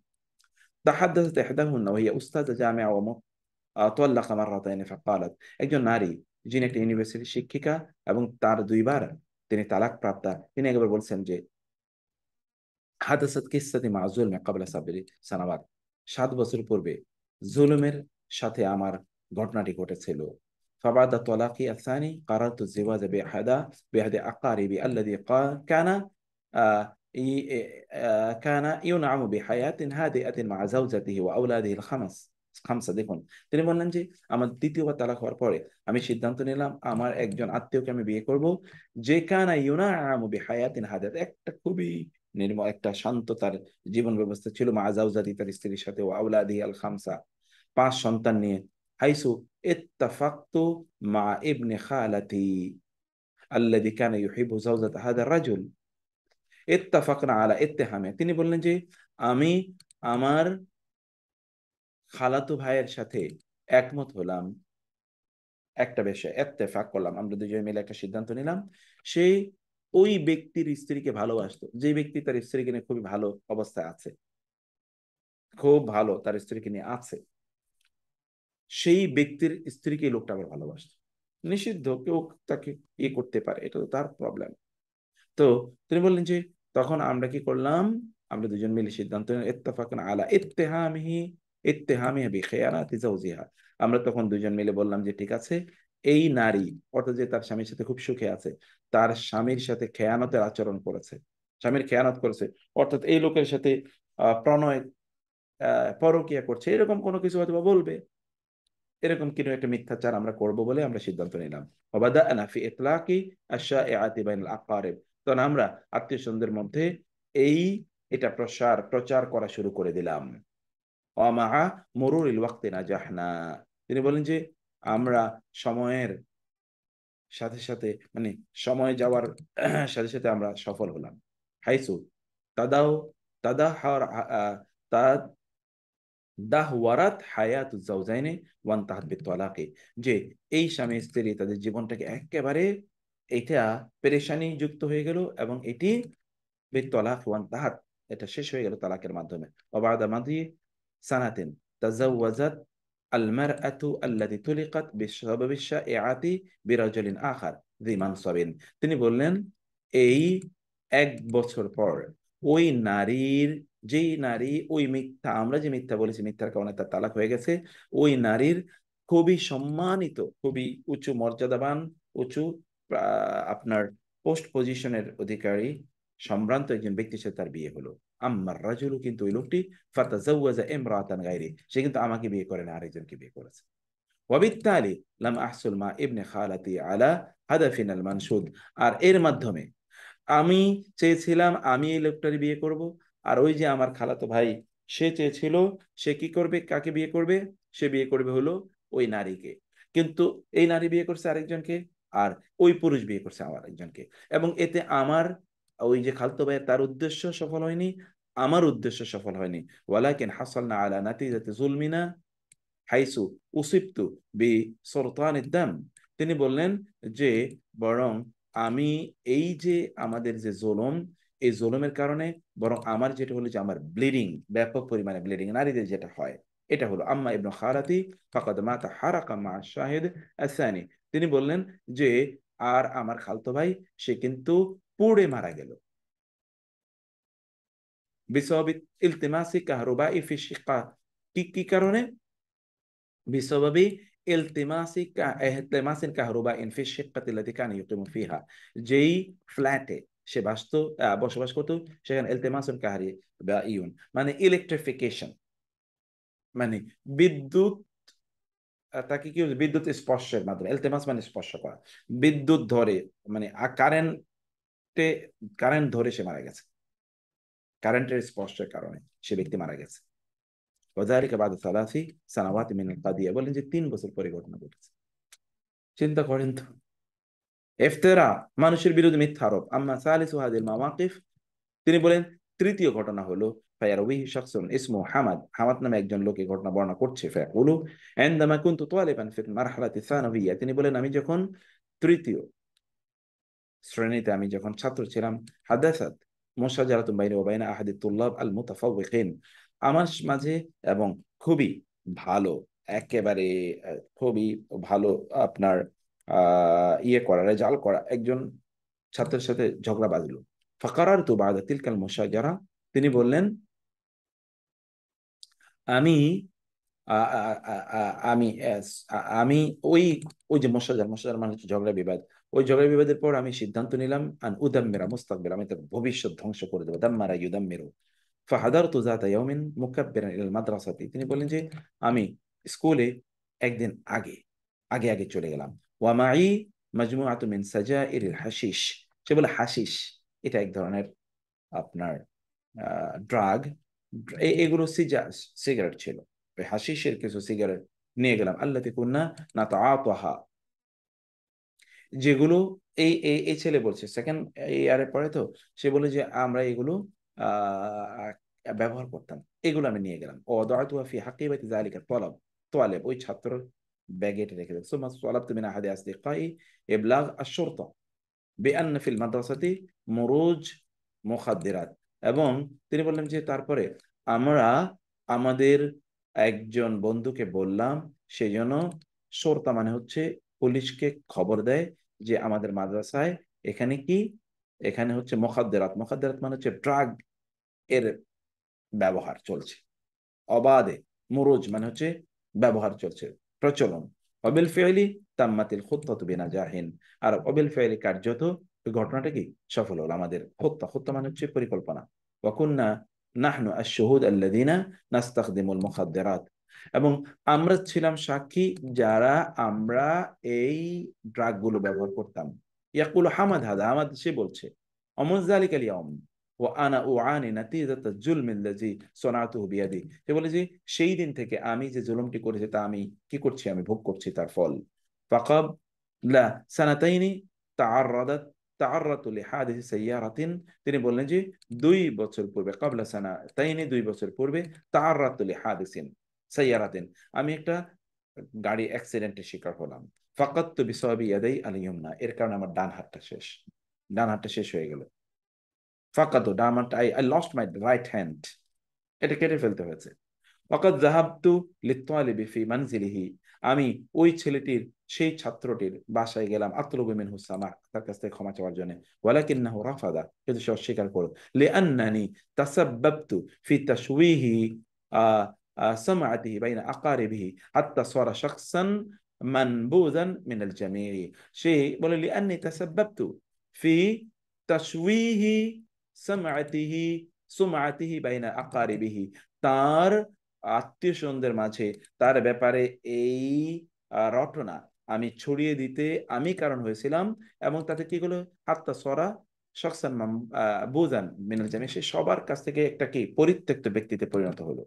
তাহাদ্দাসাত ইহদাহুন্না ওয়া হিয়া উস্তাযা জামিআ ওয়া তাল্লাকা মাররাতাইন ফাকালাত, একজন নারী যিনি একটা ইউনিভার্সিটির শিক্ষিকা এবং তার দুইবার তিনি তালাক প্রাপ্তা, তিনি একবার বলছেন যে হাদাসাত কিসসাতি মা যুলমি ক্বাবলা সাবরি সানাওয়াত, 7 বছর পূর্বে জুলুমের সাথে আমার ঘটনাটি ঘটেছিল। ফাবাদা তলাকি আসানি কারাতু জিওয়াজা বিহাদা আকারিবি আল্লাযী কানা আহ, কানা ইউনআমু বিহায়াতিন হাদিআতিন মা যাওজাতিহি ওয়া আওলাদিহি খামসা। দেখুন, তিনি বললেন যে আমার দ্বিতীয়বার তালাক হওয়ার পরে আমি সিদ্ধান্ত নিলাম আমার একজন আত্মীয়কে আমি বিয়ে করব, যে কানা ইউনআমু বিহায়াতিন হাদিআত, একটা খুবই নির্মল, একটা শান্ত তার জীবন ব্যবস্থা ছিল, মা জাউজাতি তার স্ত্রীর সাথে, ও আউলাদি আল খামসা 5 সন্তান নিয়ে। হাইসু ইত্তাফাকতু মা ইবনে খালাতি আল্লাযী কানা ইউহিব্বু জাওজাতা হাদা রাজুল ইত্তাফাকনা আলা ইত্তিহামে, তিনি বললেন যে আমি আমার খালাতো ভাইয়ের সাথে একমত হলাম, একটা বিষয় ইত্তেফাক করলাম, আমরা দুজন মিলে একটা সিদ্ধান্ত নিলাম, সেই ওই ব্যক্তির স্ত্রীকে ভালোবাসতো, যে ব্যক্তি তার স্ত্রীকে নিয়ে খুবই ভালো অবস্থায় আছে, খুব ভালো তার স্ত্রীকে নিয়ে আছে, সেই ব্যক্তির স্ত্রীকে এই লোকটা আবার ভালোবাসতো। নিষিদ্ধ, কেউ তাকে ইয়ে করতে পারে, এটা তো তার প্রবলেম। তো তিনি বললেন যে তখন আমরা কি করলাম, আমরা দুজন মিলে সিদ্ধান্ত ইত্তেফাকনা আলা ইত্তেহামিহি বিখিয়ানাতি যাওজিহা, আমরা তখন দুজন মিলে বললাম যে ঠিক আছে, এই নারী, অর্থাৎ যে তার স্বামীর সাথে খুব সুখে আছে, তার স্বামীর সাথে খেয়ানতের আচরণ করেছে, স্বামীর খেয়ানত করেছে, অর্থাৎ এই লোকের সাথে প্রণয় পরকীয়া করছে, এরকম কোনো কিছু হয়তো বা বলবে, এরকম কিছু একটা মিথ্যাচার আমরা করব বলে আমরা সিদ্ধান্ত নিলাম। ওয়াবাদানা ফি ইতলাকি আশ-শাইআতি বাইনাল আকারিব, তখন আমরা আত্মীয় স্বজনদের মধ্যে এই এটা প্রচার করা শুরু করে দিলাম। ওয়া মাআ মুরুরিল ওয়াক্তি নাজাহনা, তিনি বলেন যে আমরা সময়ের সাথে সাথে, মানে সময় যাওয়ার সাথে সাথে আমরা সফল হলাম। হাইসু তাদাও তাদাহার দাহওয়ারাত হায়াতু জাওজাইনি ওয়ান্তাহাত বিত্তালাকি, যে এই স্বামী স্ত্রী তাদের জীবনটাকে একেবারে এটা পেরেশানি যুক্ত হয়ে গেল, এবং এটি বিত্তালাক ওয়ান্তাহাত, এটা শেষ হয়ে গেল তালাকের মাধ্যমে। ওয়াবাদা মাদি সানাতিন তাজাওয়াজাত আল মারআতু আল্লাতী তুলিকাত বিসাবাবি শাইআতি বিরাজুলিন আখার যী মানসাবিন, তিনি বললেন এই 1 বছর পর ওই নারীর যেই নারী ওই মিথ্যা, আমরা যে মিথ্যা বলেছি, মিথ্যার কারণে তার তালাক হয়ে গেছে, ওই নারীর খুবই সম্মানিত, খুবই উঁচু মর্যাদাবান, উঁচু আপনার পোস্ট পজিশনের অধিকারী সম্ভ্রান্ত একজন ব্যক্তির সাথে তার বিয়ে হলো। আম্মার রাজুলু, কিন্তু ওই লোকটি ফাতাজাওয়াজা ইমরাতান গায়রি, সে কিন্তু আমাকে বিয়ে করে না, আরেকজনকে বিয়ে করেছে। ওয়াবিত্তালি লাম আহসুল মা ইবনে খালাতি আলা হাদাফিনাল মানসুদ, আর এর মাধ্যমে আমি চেয়েছিলাম আমি এই লোকটার বিয়ে করব, আর ওই যে আমার খালাতো ভাই সে চেয়েছিল সে কি করবে, কাকে বিয়ে করবে, সে বিয়ে করবে হলো ওই নারীকে, কিন্তু এই নারী বিয়ে করছে আরেকজনকে, আর ওই পুরুষ বিয়ে করছে আমার একজনকে, এবং এতে আমার ওই যে খালতো ভাই তার উদ্দেশ্য সফল হয়নি, আমার উদ্দেশ্য সফল হয়নি। ওয়ালাকিন হাসালনা আলা নাতিজাতি জুলমিনা হাইসু উসিবতু বি সুলতানিদ দাম। তিনি বললেন যে বরং আমি এই যে আমাদের যে জুলুম, এই জুলুমের কারণে বরং আমার যেটা হলো যে আমার ব্লিডিং, ব্যাপক পরিমাণে ব্লিডিং নারীদের যেটা হয়, এটা হলো আম্মা ইবনু খালাতি ফাকাদ মাতা হারাকা মা শাহিদ আসানি। তিনি বললেন যে আর আমার খালতো ভাই সে কিন্তু পুড়ে মারা গেল, বিসবাবি ইলতিমাসি কাহরুবাই ফি শিক্কা, কি কি কারণে, বিসবাবি ইলতিমাসি ইলতিমাসিন কাহরুবাইন ফি শিক্কাতি আল্লাতী কানা ইউকিমু ফিহা, যেই ফ্ল্যাটে সে বসবাস করত সেখানে ইলতিমাসুন কাহরি বা ইউন মানে ইলেকট্রিফিকেশন, মানে বিদ্যুৎ, তাকে কি বলে? বিদ্যুৎ স্পর্শের মাধ্যমে, ইলতিমাস মানে স্পর্শ করা, বিদ্যুৎ ধরে মানে কারেন্টে, কারেন্ট ধরে সে মারা গেছে, কারেন্টের স্পর্শের কারণে সে ব্যক্তি মারা গেছে। ওয়াযালিকা বাদা সালাসি সানাওয়াত মিন আল-কাদিয়া, বলেন যে 3 বছর পরে ঘটনা ঘটেছে। চিন্তা করেন তো, ইফতিরা, মানুষের বিরুদ্ধে মিথ্যা আরোপ। আম্মা সালিসু হাযিল মাওয়াকিফ, তিনি বলেন তৃতীয় ঘটনা হলো ফায়ারবিহি শাখসুন ইসমু হামাদ, হামাদ নামে একজন লোক এই ঘটনা বর্ণনা করছে। ফায়াকুলু ইনদামা কুনতু তালিবান ফি মারহালাতি সানাবিয়্যা, তিনি বলেন আমি যখন তৃতীয় শ্রেণীতে, আমি যখন ছাত্র ছিলাম, হাদাসাত মুশাজারাতুন বাইনি ওয়া বাইনা আহাদিত তুল্লাব আল মুতাফাওয়িকিন, আমার মাঝে এবং খুবই ভালো, একেবারে খুবই ভালো আপনার ইয়ে করা, রেজাল্ট করা একজন ছাত্রের সাথে ঝগড়া বাঁধলো। ফাকারারতু বাদা তিলকাল মুশাজারা, তিনি বললেন আমি আমি আমি ওই ওই যে মশাজার, মশাজার মানে হচ্ছে ঝগড়া বিবাদ, ওই ঝগড়া বিবাদের পর আমি সিদ্ধান্ত নিলাম আন উদাম্মিরা মুস্তাকবির, আমি তার ভবিষ্যৎ ধ্বংস করে দেবো। দাম্মারা ইউদাম্মিরু। ফাহাদারতু যাতা ইয়াউমিন মুকাব্বিরান ইলাল মাদ্রাসাতি, তিনি বলেন যে আমি স্কুলে একদিন আগে আগে আগে চলে গেলাম। ওয়া মাই মাজমুআতু মিন সাজাইরিল হাশিশ, সে বলে হাশিশ এটা এক ধরনের আপনার ড্রাগ, এগুলো সিগারেট ছিল, ওই হাশিশের কিছু সিগারেট নিয়ে গেলাম। আল্লাতী কুন্না নাতাআতাহা, যেগুলো এই এই এই ছেলে বলছে সেকেন্ড ইয়ারে পড়ে তো, সে বলে যে আমরা এগুলো ব্যবহার করতাম, এগুলো আমি নিয়ে গেলাম। ও দাআতুহা ফি হাকিবাতি যালিকা তালেব, ওই ছাত্র ব্যাগে এটা রেখে দেয়। সুম্মা তালাবতু মিন আহাদি আসদিকাই ইবলাগ আশ-শুরতা বিআন্না ফিল মাদ্রাসাতি মুরুজ মুখাদ্দিরাত, এবং তিনি বললেন যে তারপরে আমরা আমাদের একজন বন্ধুকে বললাম সেই জন্য, শর্তা মানে হচ্ছে পুলিশকে খবর দেয় যে আমাদের মাদ্রাসায় এখানে কি, এখানে হচ্ছে মুখাদ্দিরাত, মুখাদ্দিরাত মানে হচ্ছে ড্রাগ এর ব্যবহার চলছে অবাধে, মুরুজ মানে হচ্ছে ব্যবহার চলছে, প্রচলন। অবিল ফেলি তাম্মাতিল খুত্তাতু বিনাজাহিন, আর অবিল ফেলি কার্যত ওই ঘটনাটা কি সফল হলো, আমাদের হত্যা, হত্যা মানে হচ্ছে পরিকল্পনা। ওয়াকুন্না নাহনু আশ-শুহুদ আল্লাযিনা নাস্তাখদিমুল মুখাদ্দিরাত, এবং আমরা ছিলাম সাক্ষী যারা আমরা এই ড্রাগ গুলো ব্যবহার করতাম। ইয়াকুল হামাদ, হাদা হামাদ সে বলছে, অমুজ যালিকাল ইয়াউম ওয়া আনা উআনি নাতিজাতা জুলমি আল্লাযী সনাতুহু বিয়াদি, সে বলে যে সেই দিন থেকে আমি যে জুলুমটি করেছি তা আমি কি করছি, আমি ভোগ করছি তার ফল। ফাকাব লা সানাতাইনি তাআররাদাত তাআররাতু লিহাদিস সাইয়ারাতিন, তিনি বললেন যে 2 বছর পূর্বে, ক্বাবলা সানাতাইনি 2 বছর পূর্বে, তাআররাতু লিহাদিসিন সাইয়ারাতিন, আমি একটা গাড়ি অ্যাক্সিডেন্টের শিকার হলাম। ফাকাদতু বিসাওয়াবি ইয়াদাই আল ইয়ুমনা, এর কারণে আমার ডান হাতটা শেষ, ডান হাতটা শেষ হয়ে গেল। ফাকাদু, ডান হাতটা, I lost my right hand, এটা কেটে ফেলতে হয়েছে। ওয়াকাদ যাহাবতু লিত্তালিবি ফি মানজিলিহি, আমি ওই ছেলেটির সেই ছাত্রটির বাসায় গেলাম, আতলুবু মিনহু সামাহ, তার কাছ থেকে ক্ষমা চাওয়ার জন্য। ওয়ালাকিন্নাহু রাফাদা, কিন্তু সে অস্বীকার করল। লিআন্নানি তাসাব্বাবতু ফি তাশওয়িহি সামআতিহি বাইনা আকারিবিহি হাত্তা সারা শাখসান মানবুযান মিনাল জামিই। সে বলে লিআন্নি তাসাব্বাবতু ফি তাশওয়িহি সামআতিহি সুমআতিহি বাইনা আকারিবিহি, তার আত্মীয় স্বজনদের মাঝে তার ব্যাপারে এই রটনা আমি ছড়িয়ে দিতে আমি কারণ হয়েছিলাম। এবং তাতে কি হলো, হাত্তা সরা শখসান বুজান মিনাল জামি, সে সবার কাছ থেকে একটা কি পরিত্যক্ত ব্যক্তিতে পরিণত হলো।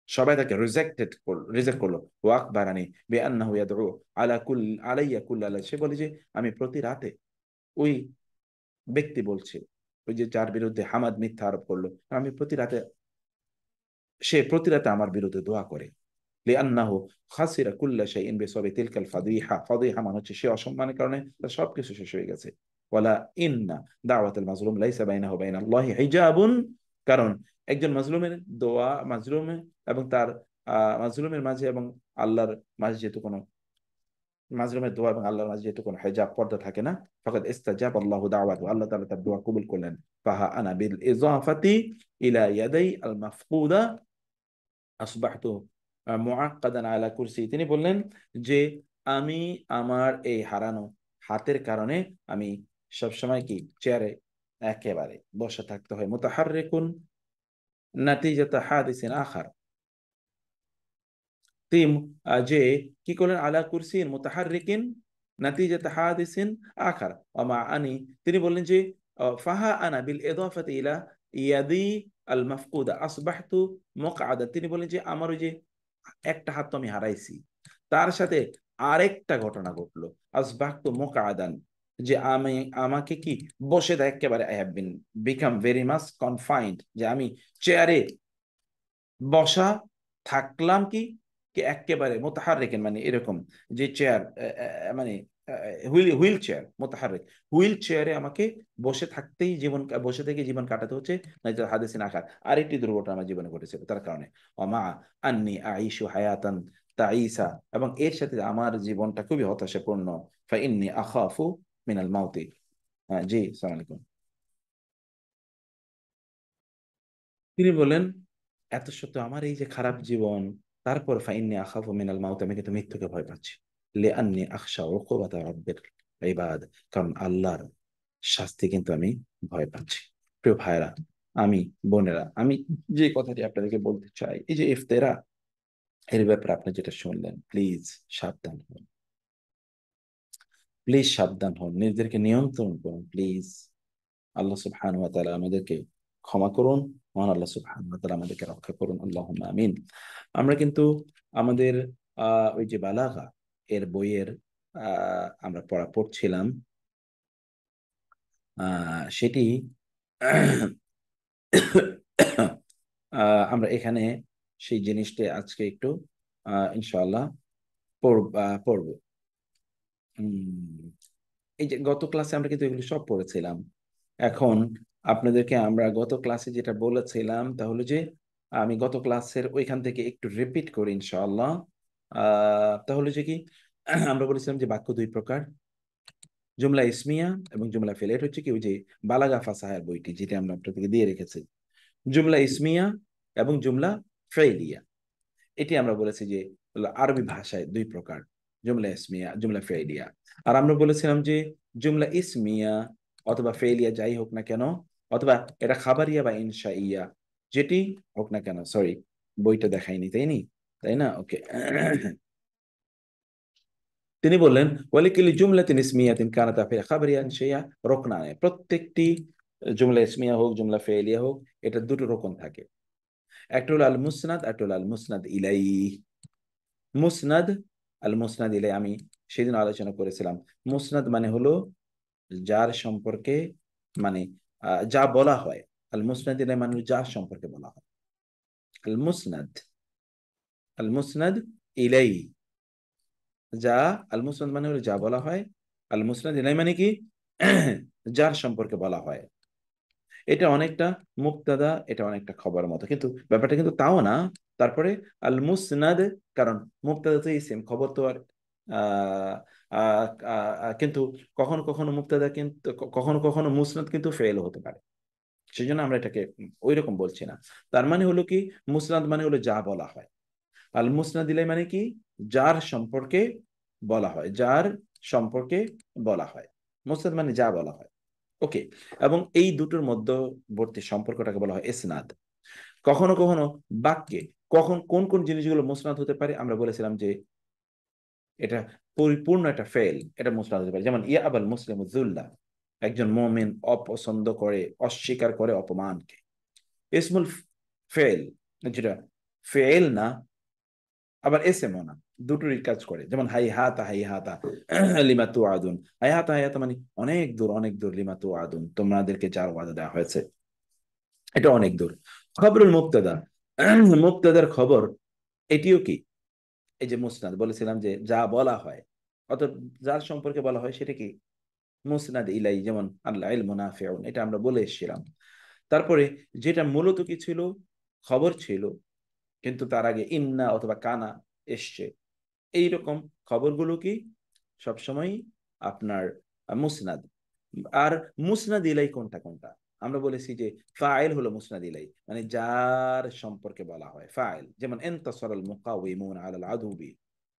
সবাই তাকে রিজেক্ট করলো। ওয়াক বারানি বিআন্নাহু ইয়াদউ আলা কুল আলাইয়া কুল্লালাইল, সে বলে যে আমি প্রতি রাতে, ওই ব্যক্তি বলছে, ওই যে যার বিরুদ্ধে হামাদ মিথ্যা আরোপ করলো, আমি প্রতি রাতে, সে প্রতি রাতে আমার বিরুদ্ধে দোয়া করে। লিআন্নাহু খাসিরা কুল্লা শাইইন বিসাবি তিলকাল ফাদিহা, ফাদিহা মানে হচ্ছে সে অসম্মানের কারণে তার সবকিছু শেষ হয়ে গেছে। ওয়ালা ইন্না দাওয়াতুল মাজলুম লাইসা বাইনাহু বাইনাল্লাহি হিজাবুন, কারণ একজন মাজলুমের দোয়া, মাজলুমে এবং তার মাজলুমের মাঝে এবং আল্লাহর মাঝে যেহেতু কোনো, মাজলুমের দোয়া এবং আল্লাহর মাঝে যেহেতু কোনো হিজাব, পর্দা থাকে না, ফাকাদ ইস্তাজাব আল্লাহু দাওয়াতু, আল্লাহ তাআলা তার দোয়া কবুল করলেন। ফাহা আনা বিল ইজাফাতি ইলা ইয়াদাই আল মাফকুদা আসবাহতু মুআক্কাদান আলা কুরসি, তিনি বললেন যে আমি আমার এই হারানো হাতের কারণে আমি সবসময় কি চেয়ারে একেবারে বসে থাকতে হয়। মুতাহাররিকুন নাতিজাতা হাদিসিন আখার, তিনি যে কি করলেন, আলা কুরসিন মুতাহাররিকিন নাতিজাতা হাদিসিন আখার ওয়া আনি, তিনি বললেন যে ফাহা আনা বিল ইদাফাতি ইলা ইয়াদি আল মাফকুদা আসবাহতু মুকআদা, তিনি বলেন যে আমার ওই যে একটা হাত তো আমি হারাইছি, তার সাথে আরেকটা ঘটনা ঘটলো, আসবাহতু মুকআদান, যে আমি আমাকে কি বসে থাক একেবারে, I have been become very much confined, যে আমি চেয়ারে বসা থাকলাম কি, কি একেবারে মোতাহাররিকেন মানে এরকম, যে চেয়ার মানে হুইল চেয়ার মোতাহাররিক, হুইল চেয়ারে আমাকে বসে থাকতেই জীবন, বসে থেকে জীবন কাটাতে হচ্ছে, নাই তো হাদিসিন আখার। আরেকটি দুর্ঘটনা আমার জীবনে ঘটেছিল তার কারণে। অমা আন্নি আইশু হায়াতান তাইসা, এবং এর সাথে আমার জীবনটা খুবই হতাশাপূর্ণ। ফাইন্নি আখাফু মিনাল মাউতি। হ্যাঁ জি, আসসালামু আলাইকুম। তিনি বলেন এত সত্ত্বেও আমার এই যে খারাপ জীবন, তারপর ফাইন্নি আখাফু মিনাল মাউত, আমি কিন্তু মৃত্যুকে ভয় পাচ্ছি। লিআন্নি আখশা উকুবাতা রাব্বিল ইবাদ, কারণ আল্লাহর শাস্তি কিন্তু আমি ভয় পাচ্ছি। প্রিয় ভাইরা, আমি বোনেরা, আমি যে কথাটি আপনাদেরকে বলতে চাই, এই যে ইফতেরা, এর ব্যাপারে আপনি যেটা শুনলেন, প্লিজ সাবধান হন, প্লিজ সাবধান হন, নিজেদেরকে নিয়ন্ত্রণ করুন প্লিজ। আল্লাহ সুবহানাহু ওয়া তাআলা আমাদেরকে ক্ষমা করুন, মহান আল্লাহ সুবহানাহু ওয়া তাআলা আমাদেরকে রক্ষা করুন, আল্লাহুম্মা আমিন। আমরা কিন্তু আমাদের ওই যে বালাগা এর বইয়ের আমরা পড়ছিলাম, সেটি আমরা এখানে সেই জিনিসটা আজকে একটু ইনশাআল্লাহ পড়বো। এই যে গত ক্লাসে আমরা কিন্তু এগুলো সব পড়েছিলাম। এখন আপনাদেরকে আমরা গত ক্লাসে যেটা বলেছিলাম, তাহলে যে আমি গত ক্লাসের ওইখান থেকে একটু রিপিট করি ইনশাআল্লাহ। তাহলে যে কি আমরা বলেছিলাম যে বাক্য দুই প্রকার, জুমলা ইসমিয়া এবং জুমলা ফেলে। এটা হচ্ছে কি ওই যে বালাগা ফাসাহার বইটি যেটা আমরা আপনাদেরকে দিয়ে রেখেছি, জুমলা ইসমিয়া এবং জুমলা ফেলিয়া। এটি আমরা বলেছি যে আরবি ভাষায় দুই প্রকার, জুমলা ইসমিয়া, জুমলা ফেলিয়া। আর আমরা বলেছিলাম যে জুমলা ইসমিয়া অথবা ফেলিয়া যাই হোক না কেন, অথবা এটা খাবারিয়া বা ইনশাইয়া, যেটি হোক না কেন, সরি বইটা দেখাইনি তাই না, ওকে। তিনি বললেন ওয়ালিকুল্লি জুমলাতিন ইসমিয়াতিন কানাত ফি খাবারিয়া ইনশাইয়া রুকনানে, প্রত্যেকটি জুমলা ইসমিয়া হোক জুমলা ফেলিয়া হোক, এটা দুটো রকম থাকে। একটা হলো আল মুসনাদ, একটা হলো আল মুসনাদ ইলাইহি। মুসনাদ, আল মুসনাদ ইলাই আমি সেদিন আলোচনা করেছিলাম। মুসনাদ মানে হলো যার সম্পর্কে, মানে যা বলা হয়। আল মুসনাদ ইলাই মানে যার সম্পর্কে বলা হয়। আল মুসনাদ, আল মুসনাদ ইলাই, যা, আল মুসনাদ মানে হলো যা বলা হয়, আল মুসনাদ ইলাই মানে কি যার সম্পর্কে বলা হয়। এটা অনেকটা মুক্তাদা, এটা অনেকটা খবর মতো, কিন্তু ব্যাপারটা কিন্তু তাও না। তারপরে আল মুসনাদ, কারণ মুক্তাদা তো ইসিম, খবর তো আর আহ আহ কিন্তু কখনো কখনো মুক্তাদা কিন্তু কখনো কখনো মুসনাদ কিন্তু ফেল হতে পারে। সেই জন্য আমরা এটাকে ওই রকম বলছি না। তার মানে হলো কি, মুসনাদ মানে হলো যা বলা হয়, আল মুসনাদ ইলাই মানে কি, যার সম্পর্কে বলা হয়, যার সম্পর্কে বলা হয়। মুসনাদ মানে যা বলা হয়। ওকে। এবং এই দুটোর মধ্যবর্তী সম্পর্কটাকে বলা হয় ইসনাদ। কখনো কখনো বাক্যে কখন কোন কোন জিনিসগুলো মুসনাদ হতে পারে আমরা বলেছিলাম যে এটা পরিপূর্ণ একটা ফেল, এটা মুসনাদ হতে পারে। যেমন ইয়া আবাল মুসলিম জুল্লাহ, একজন মুমিন অপছন্দ করে, অস্বীকার করে অপমানকে। ইসমুল ফেল, যেটা ফেল না আবার এসএমও না, দুটোরই কাজ করে। যেমন হাই হাতা, হাই হাতা লিমা তু আদুন, হাই হাতা, হাই হাতা মানে অনেক দূর, অনেক দূর, লিমা তু আদুন তোমাদেরকে যার ওয়াদা দেওয়া হয়েছে, এটা অনেক দূর। খবরুল মুক্তাদা, মুক্তাদার খবর, এটিও কি এই যে মুসনাদ বলেছিলাম যে যা বলা হয়, অর্থাৎ যার সম্পর্কে বলা হয় সেটা কি মুসনাদ ইলাই। যেমন আল্লাহ ইলমু নাফিউন, এটা আমরা বলে এসেছিলাম। তারপরে যেটা মূলত কি ছিল, খবর ছিল, কিন্তু তার আগে ইন্না অথবা কানা এসছে, এইরকম খবরগুলো কি সবসময় আপনার মুসনাদ। আর মুসনাদ ইলাই কোনটা কোনটা, আমরা বলেছি যে ফাইল হলো মুসনাদ ইলাই, মানে যার সম্পর্কে বলা হয় ফাইল। যেমন ইনতাসারাল মুকাওয়িমুন আলাল আদুবি,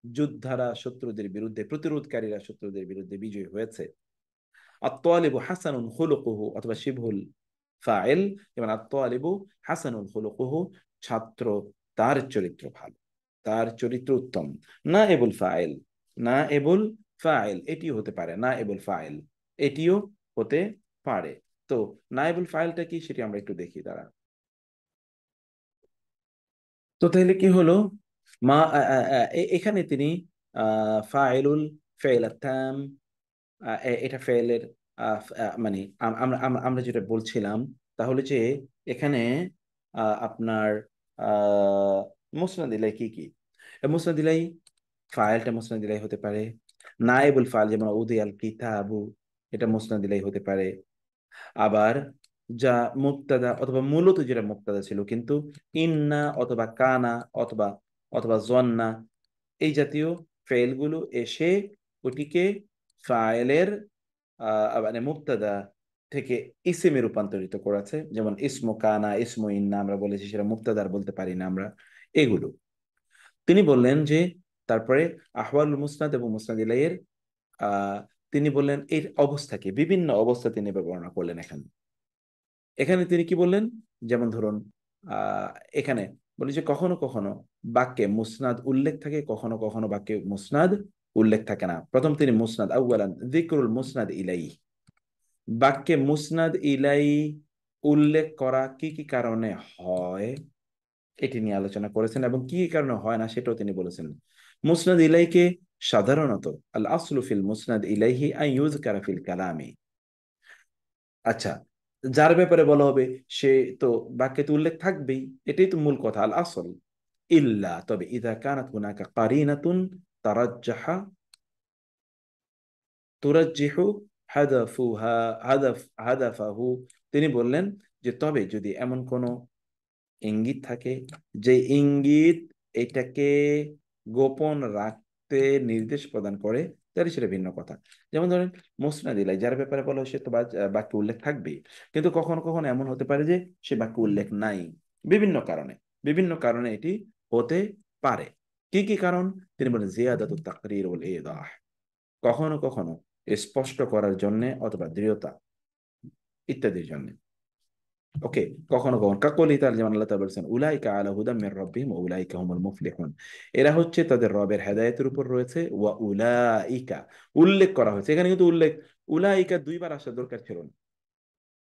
যোদ্ধারা শত্রুদের বিরুদ্ধে, প্রতিরোধকারীরা শত্রুদের বিরুদ্ধে বিজয়ী হয়েছে। আত-তালিবু হাসানুন খুলুকুহু অথবা শিবহুল ফাইল, যেমন আত-তালিবু হাসানুল খুলুকুহু, ছাত্র তার চরিত্র ভালো, তার চরিত্র উত্তম। না এবুল ফাইল, না এবুল ফাইল এটিও হতে পারে, না এবুল ফাইল এটিও হতে পারে। তো নায়েবুল ফাইলটা কি সেটি আমরা একটু দেখি দাঁড়া। তো তাহলে কি হলো, মা এখানে তিনি ফাইলুল ফেল তাম, এটা ফেলের মানে আমরা আমরা আমরা যেটা বলছিলাম, তাহলে যে এখানে আপনার মুসনাদ ইলাই কি কি, মুসনাদ ইলাই ফাইলটা মুসনাদ ইলাই হতে পারে। নায়েবুল ফাইল যেমন উদি আল কিতাবু, এটা মুসনাদ ইলাই হতে পারে। আবার যা মুক্তাদা অথবা মূলত যেটা মুক্তাদা ছিল, কিন্তু ইন্না অথবা কানা অথবা অথবা জন্না, এই জাতীয় ফেলগুলো এসে ওটিকে ফাইলের মানে মুক্তাদা থেকে ইসিমে রূপান্তরিত করেছে। যেমন ইসমু কানা, ইসমু ইন্না আমরা বলেছি, সেটা মুক্তাদার বলতে পারি না আমরা, এগুলো। তিনি বললেন যে তারপরে আহওয়ালুল মুসনাদ এবং মুসনাদ ইলাইয়ের আহ তিনি বললেন এর অবস্থাকে, বিভিন্ন অবস্থা তিনি বর্ণনা করলেন এখানে। এখানে তিনি কি বললেন, যেমন ধরুন আহ এখানে বলি যে কখনো কখনো বাক্যে মুসনাদ উল্লেখ থাকে, কখনো কখনো বাক্যে মুসনাদ উল্লেখ থাকে না। প্রথম তিনি মুসনাদ আউয়ালান যিকরুল মুসনাদ ইলাই, বাক্যে মুসনাদ ইলাই উল্লেখ করা কি কি কারণে হয় এটি নিয়ে আলোচনা করেছেন, এবং কি কি কারণে হয় না সেটাও তিনি বলেছেন। মুসনাদ ইলাইকে সাধারণত আল আসলু ফিল মুসনাদ ইলাইহি আন ইউযকারা ফিল কালামি, আচ্ছা, যার ব্যাপারে বলা হবে সে তো বাক্যে তো উল্লেখ থাকবেই, এটাই তো মূল কথা, আল আসল। ইল্লা তবে ইদা কানাত হুনাকা কারিনাতুন তারাজ্জাহা তুরাজ্জিহু হাদাফুহা হাদাফ হাদাফাহু, তিনি বললেন যে তবে যদি এমন কোন ইঙ্গিত থাকে যে ইঙ্গিত এটাকে গোপন রাখতে নির্দেশ প্রদান করে, তাহলে সেটা ভিন্ন কথা। যেমন ধরেন মুসনাদ ইলাই, যার ব্যাপারে বলা হয় সে তো বাক্য উল্লেখ থাকবেই, কিন্তু কখনো কখনো এমন হতে পারে যে সে বাক্য উল্লেখ নাই, বিভিন্ন কারণে, বিভিন্ন কারণে এটি হতে পারে। কি কি কারণ, তিনি বলেন জিয়াদাতু তাকরির ওয়াল ইদাহ, কখনো কখনো স্পষ্ট করার জন্য অথবা দৃঢ়তা ইত্যাদির জন্য। ওকে, কখনো কখনো কাকলি তার, যেমন আল্লাহ তাআলা বলেছেন উলাইকা আলা হুদাম মির রাব্বিহিম ওয়া উলাইকা হুমুল মুফলিহুন, এরা হচ্ছে তাদের রবের হেদায়েতের উপর রয়েছে। ওয়া উলাইকা উল্লেখ করা হয়েছে এখানে, কিন্তু উল্লেখ উলাইকা দুইবার আসা দরকার ছিল না।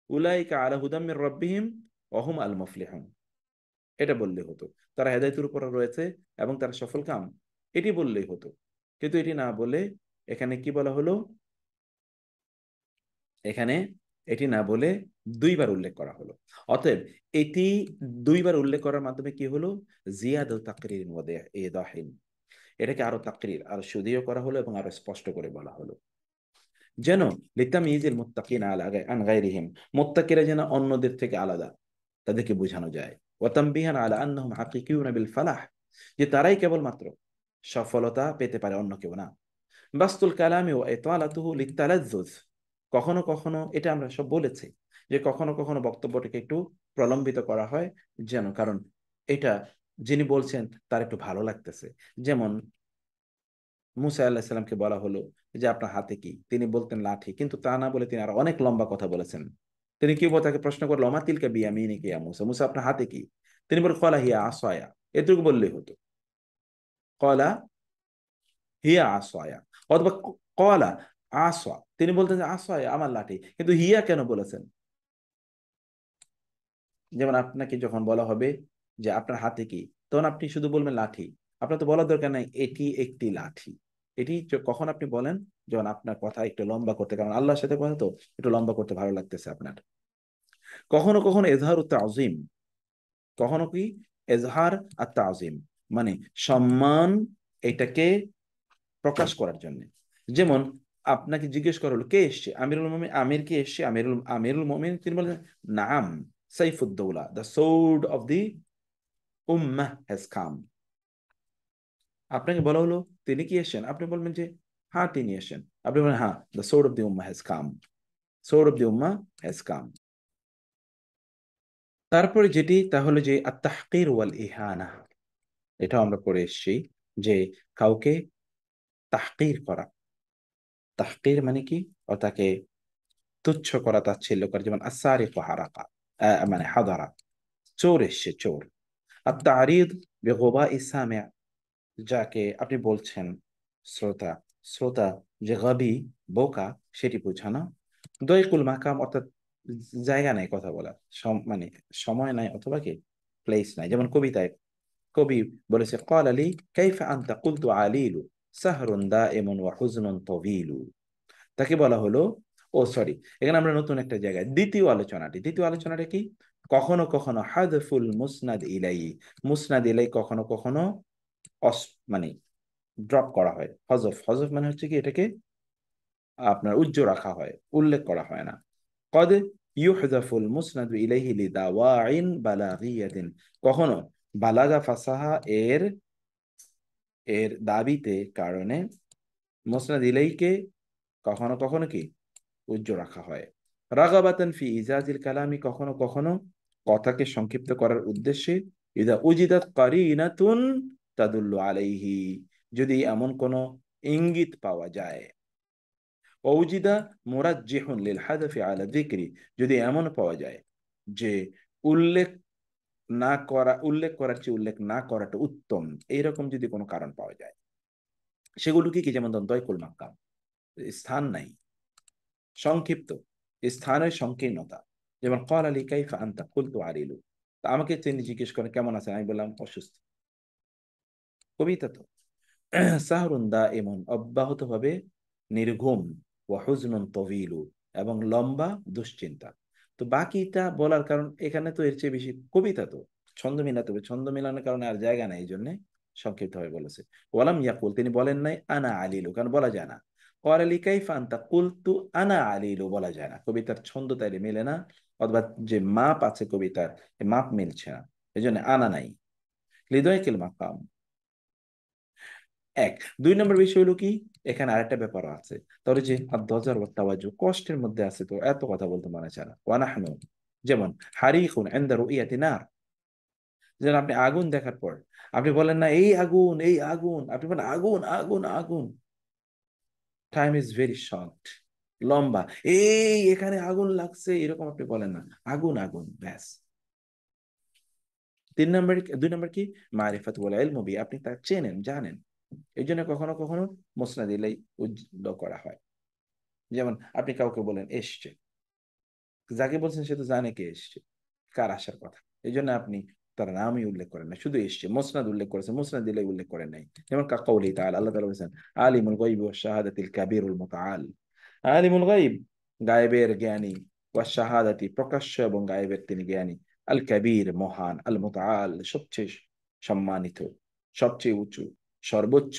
উলাইকা আলা হুদাম মির রাব্বিহিম ওয়া হুম আল মুফলিহুন, এটা বললে হতো তারা হেদায়েতের উপর রয়েছে এবং তারা সফল কাম, এটি বললেই হতো। কিন্তু এটি না বলে এখানে কি বলা হলো, এখানে এটি না বলে দুইবার উল্লেখ করা হলো। অতএব এটি দুইবার উল্লেখ করার মাধ্যমে কি হলো, জিয়াদ তাকরির ইদাহিন, এটাকে আরো তাকরির, আরো সুদৃঢ় করা হলো এবং আরো স্পষ্ট করে বলা হলো, যেন লিতামিজিল মুত্তাকিন আলা আন গায়রিহিম, মুত্তাকিরা যেন অন্যদের থেকে আলাদা, তাদেরকে বোঝানো যায়। ওয়া তামবিহান আলা আন্নাহুম হাকিকিউনা বিল ফালাহ, যে তারাই কেবলমাত্র সফলতা পেতে পারে, অন্য কেউ না। বাস্তুল কালামি ওয়া ইতালাতুহু লিতালাজ্জুজ, কখনো কখনো এটা আমরা সব বলেছি যে কখনো কখনো বক্তব্যটাকে একটু প্রলম্বিত করা হয়, যেন কারণ এটা যিনি বলছেন তার একটু ভালো লাগতেছে। যেমন মুসা আল্লাহ সাল্লামকে বলা হলো যে আপনার হাতে কি, তিনি বলতেন লাঠি, কিন্তু তা না বলে তিনি আরো অনেক লম্বা কথা বলেছেন। তিনি কি বল, তাকে প্রশ্ন করলো মা তিলকা বিয়ামিনিকা ইয়া মুসা, মুসা আপনার হাতে কি? তিনি বলেন ক্বালা হিয়া আসায়া, এটুকু বললেই হতো। ক্বালা হিয়া আসায়া, অথবা ক্বালা আসা, তিনি বলতেন যে আসায়া আমার লাঠি, কিন্তু হিয়া কেন বলেছেন? যেমন আপনাকে যখন বলা হবে যে আপনার হাতে কি, তখন আপনি শুধু বলবেন লাঠি, আপনার তো বলার দরকার নাই এটি একটি লাঠি। এটি কখন আপনি বলেন, যখন আপনার কথা একটু লম্বা করতে, কারণ আল্লাহর সাথে কথা তো একটু লম্বা করতে ভালো লাগতেছে আপনার। কখনো কখনো এজহার তাজিম, কখনো কি এজহার আর তাজিম, মানে সম্মান, এটাকে প্রকাশ করার জন্য। যেমন আপনাকে জিজ্ঞেস করা হলো কে এসছে, আমিরুল মোমিন, আমির কি এসছে, আমিরুল আমিরুল মোমিন, তিনি বলেন নাম সাইফুদ্দৌলা, the sword of the Ummah has come. আপনাকে বলা হলো তিনি কি এসেছেন, আপনি বলবেন যে হ্যাঁ তিনি এসেছেন, আপনি বলেন হ্যাঁ the sword of the Ummah has come, sword of the Ummah has come. তারপরে যেটি তাহলে যে আত-তাহকির ওয়াল ইহানা, এটাও আমরা পড়ে এসেছি যে কাউকে তাহকির করা। তাহকির মানে কি? ও তাকে তুচ্ছ করা, তাচ্ছিল্য করা। যেমন আসারিকু হারাকা, মানে হাদারা, চোর এসছে, চোর। আর তারিদ বেগোবাই সামিয়া, যাকে আপনি বলছেন শ্রোতা, শ্রোতা যে গাবি, বোকা, সেটি বোঝানো। দয়কুল মাকাম, অর্থাৎ জায়গা নাই কথা বলার, মানে সময় নাই, অথবা কি প্লেস নাই। যেমন কবিতায় কবি বলেছে ক্বাল আলী কাইফা আনতা, কুলতু আলীলু সাহরুন দাইমুন ওয়া হুজনুন তাওয়ীলু। তাকে বলা হলো, ও সরি, এখানে আমরা নতুন একটা জায়গায় দ্বিতীয় আলোচনাটা কি? কখনো কখনো হাদফুল মুসনাদ ইলাই, মুসনাদ ইলাই কখনো কখনো অস মানে ড্রপ করা হয়। হজফ, হজফ মানে হচ্ছে কি এটাকে আপনার উজ্জ্ব রাখা হয়, উল্লেখ করা হয় না। কদ ইউহজাফুল মুসনাদু ইলাইহি লিদাওয়াইন বালাগিয়াতিন, কখনো বালাগা ফাসাহা এর এর দাবিতে কারণে মুসনাদ ইলাইকে কখনো কখনো কি উজ্জ্ব রাখা হয়। রাগাবাতান ফি ইজাজিল কালামি, কখনো কখনো কথাকে সংক্ষিপ্ত করার উদ্দেশ্যে। ইদা উজিদাত কারিনাতুন তাদুল্লু আলাইহি, যদি এমন কোনো ইঙ্গিত পাওয়া যায়। ওজিদা মুরাজ্জিহুন লিল হাদফি আলা যিকরি, যদি এমন পাওয়া যায় যে উল্লেখ উল্লেখ করার চেয়ে উল্লেখ না করাটা উত্তম, এইরকম যদি কোনো কারণ পাওয়া যায়। সেগুলো কি কি? যেমন দয়কুল মাক্কাম, স্থান নাই, সংক্ষিপ্ত, স্থানের সংকীর্ণতা। যেমন ক্বাল আলী কাইফা আনতা, কুলতু আরিলু, তা আমাকে তিনি জিজ্ঞেস করেন কেমন আছেন, আমি বললাম অসুস্থ। কবিতা তো। সাহরুন দা এমন, অব্যাহতভাবে নির্ঘুম, ওয়া হুজনুন তভিলু, এবং লম্বা দুশ্চিন্তা। তো বাকিটা বলার কারণ এখানে তো এর চেয়ে বেশি কবিতা তো, ছন্দ মিলাতে হবে, ছন্দ মিলানোর কারণে আর জায়গা নাই, এই জন্য সংক্ষিপ্ত ভাবে বলেছে। ওয়ালাম ইয়াকুল, তিনি বলেন নাই আনা আলিলু, কারণ বলা যায় না। ক্বাল আলী কাইফা আনতা, কুলতু আনা আলিলু বলা যায় না, কবিতার ছন্দ তাইলে মেলে না, অথবা যে মাপ আছে কবিতার, এই মাপ মিলছে না, এই জন্য আনা নাই। লিদয়কিল মাকাম, এক। দুই নম্বর বিষয় হলো কি, এখানে আরেকটা ব্যাপার আছে, তাহলে যে আদ-দজার ওয়াত তাওয়াজ্জুহ, কষ্টের মধ্যে আছে, তো এত কথা বলতে মনে চায় না। ওয়া নাহনু, যেমন হারিকুন ইনদা রুইয়াতি নার, যেন আপনি আগুন দেখার পর আপনি বলেন না এই আগুন, এই আগুন, আপনি বলেন আগুন আগুন আগুন। টাইম ইজ ভেরি শর্ট, লম্বা। এই এখানে আগুন লাগছে এরকম আপনি বলেন না, আগুন আগুন ব্যাস। তিন নম্বর, দুই নম্বর কি, মারিফাত ওয়াল ইলমু বি, আপনি তা চেনেন, জানেন। এই জন্য কখনো কখনো মুসনাদ ইলাই উল্লেখ করা হয়। যেমন আপনি কাউকে বলেন এসছে, যাকে বলছেন সে তো জানে কে এসছে, কার আসার কথা, এই জন্য আপনি তার নামই উল্লেখ করেন না, শুধু এসছে। মুসনাদ উল্লেখ করেছেন, মুসনাদ দিলে উল্লেখ করেন নাই। যেমন কাকাউলি তাআলা, আল্লাহ তাআলা বলেছেন আলিমুল গায়বি ওয়াশ শাহাদাতিল কাবীরুল মুতাআল, আলিমুল গায়ব, গায়েবের জ্ঞানী, ওয়াশ শাহাদাতি, প্রকাশ্য এবং গায়েবের তিনি জ্ঞানী, আল কাবীর মহান, আল মুতাআল সবচেয়ে সম্মানিত, সবচেয়ে উঁচু, সর্বোচ্চ।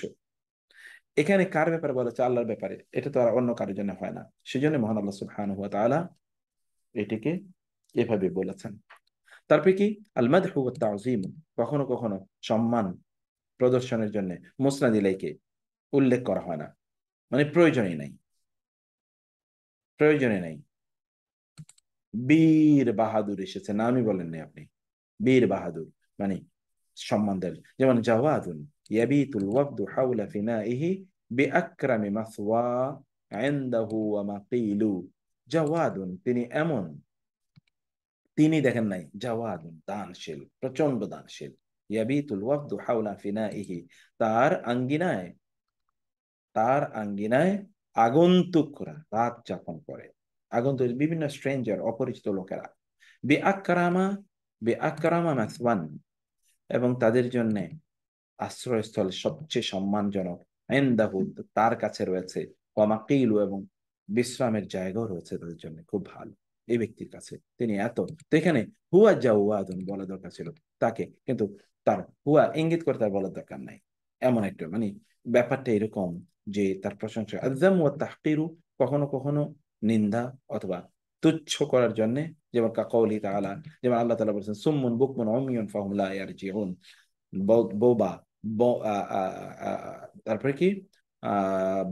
এখানে কার ব্যাপারে বলা হচ্ছে? আল্লাহর ব্যাপারে, এটা তো আর অন্য কারোর জন্য হয় না। সেজন্য মহান আল্লাহ সুবহানাহু ওয়া তাআলা এটিকে এভাবে বলেছেন। তারপরে কি, আল মাদহু ওয়াত তাযীম, কখনো কখনো সম্মান প্রদর্শনের জন্য মুসনাদ ইলাইকে উল্লেখ করা হয় না। মানে প্রয়োজনই নাই, প্রয়োজনই নাই। বীর বাহাদুর এসেছে, নামই বলেন নাই আপনি, বীর বাহাদুর মানে সম্মান দেন। যেমন জাওয়াদুন ইয়াবিতুল ওয়াফদু হাওলা ফিনাইহি বিআকরামি মাসওয়া ইনদাহু ওয়া মাকিলু। জাওয়াদুন তিনি এমন, তিনি দেখেন নাই, জাওয়াদুন দানশীল, প্রচন্ড দানশীল। ইয়াবিতুল ওয়াফদু হাওলা ফিনাইহি, তার আঙ্গিনায়, তার আঙ্গিনায় আগন্তুকরা রাত যাপন করে। আগন্তুক বিভিন্ন স্ট্রেঞ্জার, অপরিচিত লোকেরা। বে আকরামা, বে আকরামা মাসওয়ান, এবং তাদের জন্য আশ্রয়স্থল সবচেয়ে সম্মানজনক। ইনদাহু, তার কাছে রয়েছে। ওয়ামাকিলু, এবং বিশ্রামের জায়গাও রয়েছে তাদের জন্য, খুব ভালো এই ব্যক্তির কাছে। তিনি এত, তো এখানে হুয়া জাওয়াদুন বলা দরকার ছিল তাকে, কিন্তু তার হুয়া ইঙ্গিত করে তার বলার দরকার নাই। এমন একটা মানে ব্যাপারটা এরকম যে তার প্রশংসা আযযাম ওয়া তাহকিরু, কখনো কখনো নিন্দা অথবা তুচ্ছ করার জন্য, যেমন কাকৌলি তাআলা, যেমন আল্লাহ তাআলা বলেছেন সুম্মুন বুকমুন উমিয়ুন ফাহুম লা ইয়ারজিউন, বোবা, তারপরে কি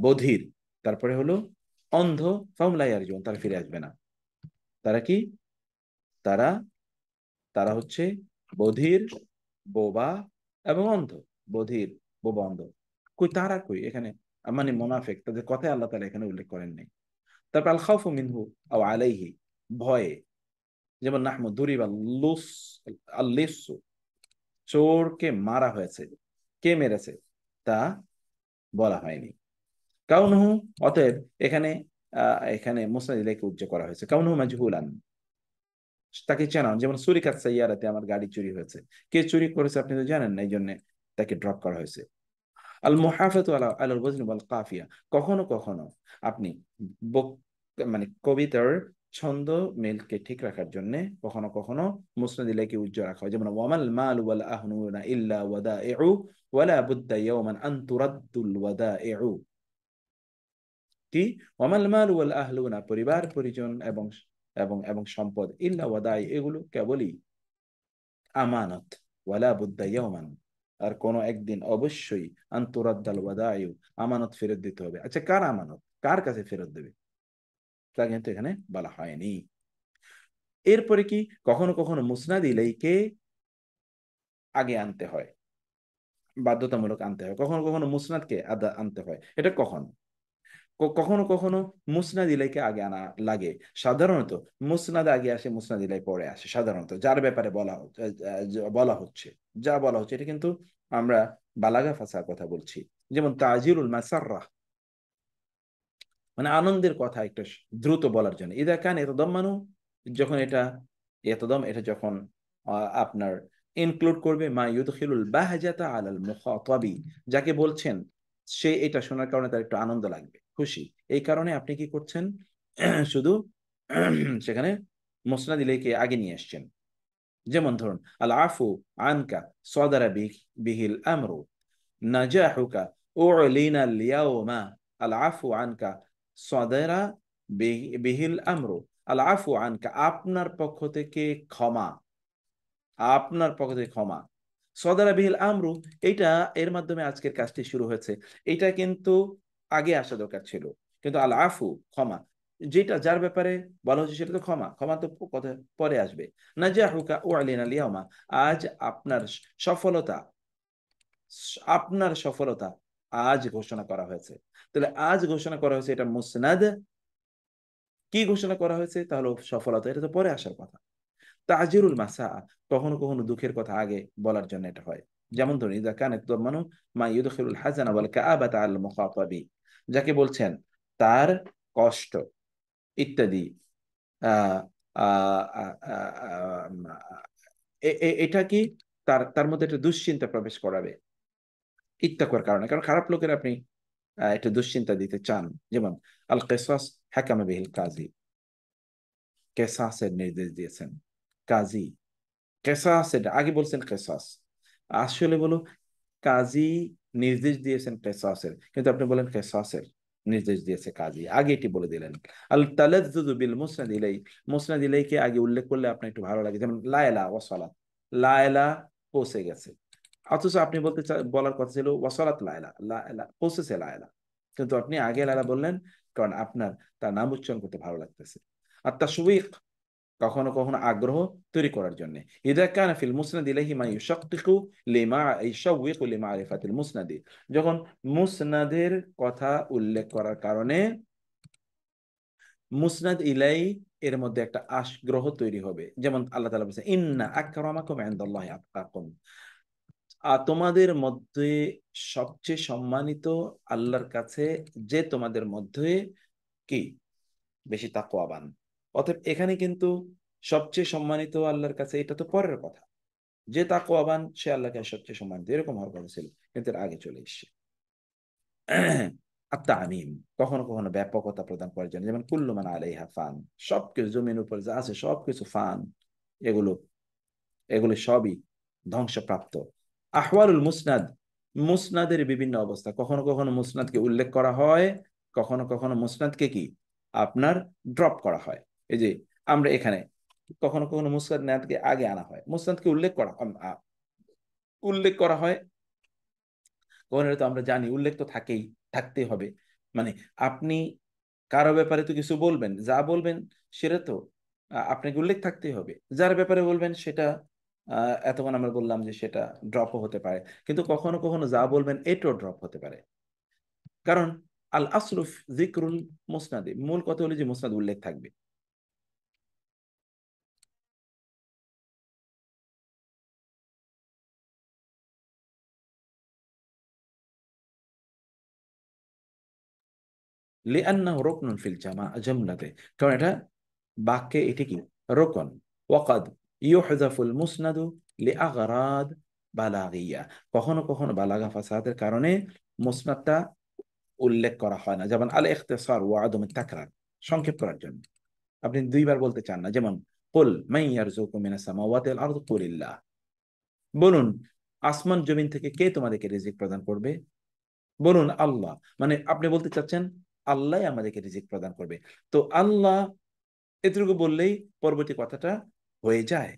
বধির, তারপরে হলো অন্ধ, ফাহুম লা ইয়ারজিউন, তারা ফিরে আসবে না। তারা কি, তারা, তারা হচ্ছে বধির, বোবা এবং অন্ধ। বধির, বোবা, অন্ধ, কই তারা কই এখানে? মানে মোনাফেক, তাদের কথাই আল্লাহ তাআলা এখানে উল্লেখ করেন নাই। তারপর আল খাউফু মিনহু আও আলাইহি, ভয়ে, যেমন নাহমু দুরিবা লুস, আল লিসু, চোরকে মারা হয়েছে, কে মেরেছে তা বলা হয়নি। কাউনুহু, অতএব এখানে এখানে মুসনাদ ইলাইকে উজ্জ করা হয়েছে। কাউনুহু মাজহুলান, তাকে চেনা, যেমন সুরিকাত সাইয়ারাতে, আমার গাড়ি চুরি হয়েছে, কে চুরি করেছে আপনি তো জানেন না, এই জন্য তাকে ড্রপ করা হয়েছে। আল মুহাফাতু আলা আলাল ওয়াজন ওয়াল কাফিয়া, কখনো কখনো আপনি মানে কবিতার ছন্দ মেলকে ঠিক রাখার জন্য কখনো কখনো মুসনাদ ইলাইকে উজ্জ রাখা হয়। যেমন ওয়ামাল মাল ওয়াল আহনুনা ইল্লা ওয়াদাইউ ওয়ালা বুদ্দা ইয়াওমান আন তুরাদ্দুল ওয়াদাইউ। কি, ওয়ামাল মাল ওয়াল আহলুনা, পরিবার পরিজন এবং এবং এবং সম্পদ, ইল্লা ওয়াদাই, এগুলো কেবলই আমানত, ওয়ালা বুদ্দা ইয়াওমান, আর কোনো একদিন অবশ্যই আন্তরাদ্দাল ওয়াদায়ু, আমানত ফেরত দিতে হবে। আচ্ছা, কার আমানত, কার কাছে ফেরত দেবে তা কিন্তু এখানে বলা হয়নি। এরপরে কি, কখনো কখনো মুসনাদ ইলাইকে আগে আনতে হয়, বাধ্যতামূলক আনতে হয়। কখনো কখনো মুসনাদকে আদা আনতে হয়, এটা কখন? কখনো কখনো মুসনাদ ইলাইকে আগে আনা লাগে। সাধারণত মুসনাদ আগে আসে, মুসনাদ ইলাই পরে আসে। সাধারণত যার ব্যাপারে বলা হচ্ছে, যা বলা হচ্ছে, এটা কিন্তু আমরা বালাগা ফাসার কথা বলছি। যেমন তাজিরুল মাসাররাহ, মানে আনন্দের কথা একটা দ্রুত বলার জন্য। ইদা কান এতদম্মানু, যখন এটা, এটা যখন আপনার ইনক্লুড করবে মা ইউদখিলুল বাহজাতা আলাল মুখাতাবি, যাকে বলছেন সে এটা শোনার কারণে তার একটু আনন্দ লাগবে, খুশি, এই কারণে আপনি কি করছেন, শুধু সেখানে মুসনাদ ইলাইকে আগে নিয়ে আসছেন। যেমন ধরুন আল আফু আনকা সাদারা বিহিল আমরু, নাজাহুকা উলিনা লিয়াউমা, আল আফু আনকা সাদারা বিহিল আমরু, আল আফু আনকা, আপনার পক্ষ থেকে ক্ষমা, আপনার পক্ষ থেকে ক্ষমা, সদারা বিহিল আমরু, এইটা এর মাধ্যমে আজকের কাজটি শুরু হয়েছে। এটা কিন্তু আগে আসা দরকার ছিল, কিন্তু আল আফু ক্ষমা, যেটা যার ব্যাপারে বলা হচ্ছে সেটা তো ক্ষমা, ক্ষমা তো কথা পরে আসবে। নাজাহুকা উলিনা লিয়াউমা, আজ আপনার সফলতা, আপনার সফলতা আজ ঘোষণা করা হয়েছে। তাহলে আজ ঘোষণা করা হয়েছে, এটা মুসনাদ, কি ঘোষণা করা হয়েছে তাহলে সফলতা, এটা তো পরে আসার কথা। তাজিরুল মাসা, কখনো কখনো দুঃখের কথা আগে বলার জন্য এটা হয়। যেমন ধরুন ইযা কানাত তামানু মা ইউদখিলুল হাযানা ওয়াল কাআবাতা আল মুখাতাবি, যাকে বলছেন তার কষ্ট ইত্যাদি, আহ আহ আহ আহ এটা কি, তার মধ্যে একটা দুশ্চিন্তা প্রবেশ করাবে ইত্তাকর কারণে, কারণ খারাপ লোকের আপনি একটা দুশ্চিন্তা দিতে চান। যেমন আল কিসাস হাকামা বিহিল কাজী, কেসাসের নির্দেশ দিয়েছেন কাজী। কেসাসের আগে বলছেন কেসাস, আসলে বলো কাজী নির্দেশ দিয়েছেন কেসাসের, কিন্তু আপনি বলেন কেসাসের নির্দেশ দিয়েছে কাজী, আগে এটি বলে দিলেন। আল তালাজ্জুযু বিল মুসনাদ ইলাই, মুসনাদ ইলাইকে আগে উল্লেখ করলে আপনার একটু ভালো লাগে। যেমন লায়লা ওয়াসালাত, লায়লা পৌঁছে গেছে, অথচ আপনি বলার কথা ছিল ওয়াসালাত লায়লা, লায়লা পৌঁছেছে লায়লা। কিন্তু আপনি আগে লালা বললেন কারণ আপনার তার নাম উচ্চারণ করতে ভালো লাগতেছে। আর তাশউইক কখনো কখনো আগ্রহ তৈরি করার জন্য। ইদা কানা ফিল মুসনাদ ইলাইহি মা ইউশাক্কিকু লিমা ইশাউইকু লিমারিফাতিল মুসনাদি, যখন মুসনাদের কথা উল্লেখ করার কারণে মুসনাদ ইলাই এর মধ্যে একটা আগ্রহ তৈরি হবে। যেমন আল্লাহ তাআলা বলেছেন ইন্না আকরামাকুম ইনদাল্লাহি আতকাকুম, তোমাদের মধ্যে সবচেয়ে সম্মানিত আল্লাহর কাছে যে তোমাদের মধ্যে কি বেশি তাকওয়াবান। অতএব এখানে কিন্তু সবচেয়ে সম্মানিত আল্লাহর কাছে, এটা তো পরের কথা, যে তাকওয়াবান সে আল্লাহকে সবচেয়ে সম্মানিত, এরকম হওয়ার কথা ছিল, কিন্তু এর আগে চলে এসছে। আত-তামিম কখনো কখনো ব্যাপকতা প্রদান করার জন্য, যেমন কুল্লু মান আলাইহা ফান, সবকিছু জমির উপর যা আছে সবকিছু ফান, এগুলো এগুলো সবই ধ্বংসপ্রাপ্ত। আহওয়ালুল মুসনাদ, মুসনাদের বিভিন্ন অবস্থা, কখনো কখনো মুসনাদকে উল্লেখ করা হয়, কখনো কখনো মুসনাদকে কি আপনার ড্রপ করা হয়। এই যে আমরা এখানে কখনো কখনো মুসনাদকে আগে আনা হয়, মুসনাদকে উল্লেখ করা হয়, কখনো তো আমরা জানি উল্লেখ তো থাকতেই হবে। মানে আপনি কারো ব্যাপারে তো কিছু বলবেন, যা বলবেন সেটা তো আপনাকে উল্লেখ থাকতেই হবে। যার ব্যাপারে বলবেন সেটা এতক্ষণ আমরা বললাম যে সেটা ড্রপও হতে পারে, কিন্তু কখনো কখনো যা বলবেন এটাও ড্রপ হতে পারে। কারণ আল আসরুফ জিক্রুল মুসনাদে, মূল কথা হলো যে মুসনাদ উল্লেখ থাকবে। লিআন্নাহু রুকনুন ফিল জামলাতে, কারণ এটা বাক্যে এটি কি রোকন। ওয়াকাদ ইউহযাফুল মুসনাদু লিআগরাদ বালাগিয়া, কখনো কখনো বালাগা ফাসাদের কারণে মুসনাদটা উল্লেখ করা হয় না, যেমন আল ইখতিসার ওয়া আদম তাকরার, সংক্ষেপ করার জন্য। আপনি দুইবার বলতে চান না, যেমন কুল মান ইয়ারযুকুকুম মিনাস সামাওয়াতি ওয়াল আরদি কুলিল্লাহ, বলুন আসমান জমিন থেকে কে তোমাদেরকে রিজিক প্রদান করবে, বলুন আল্লাহ। মানে আপনি বলতে চাচ্ছেন আল্লাহ আমাদেরকে রিজিক প্রদান করবে। তো আল্লাহ এতটুকু বললেই পরবর্তী কথাটা হয়ে যায়,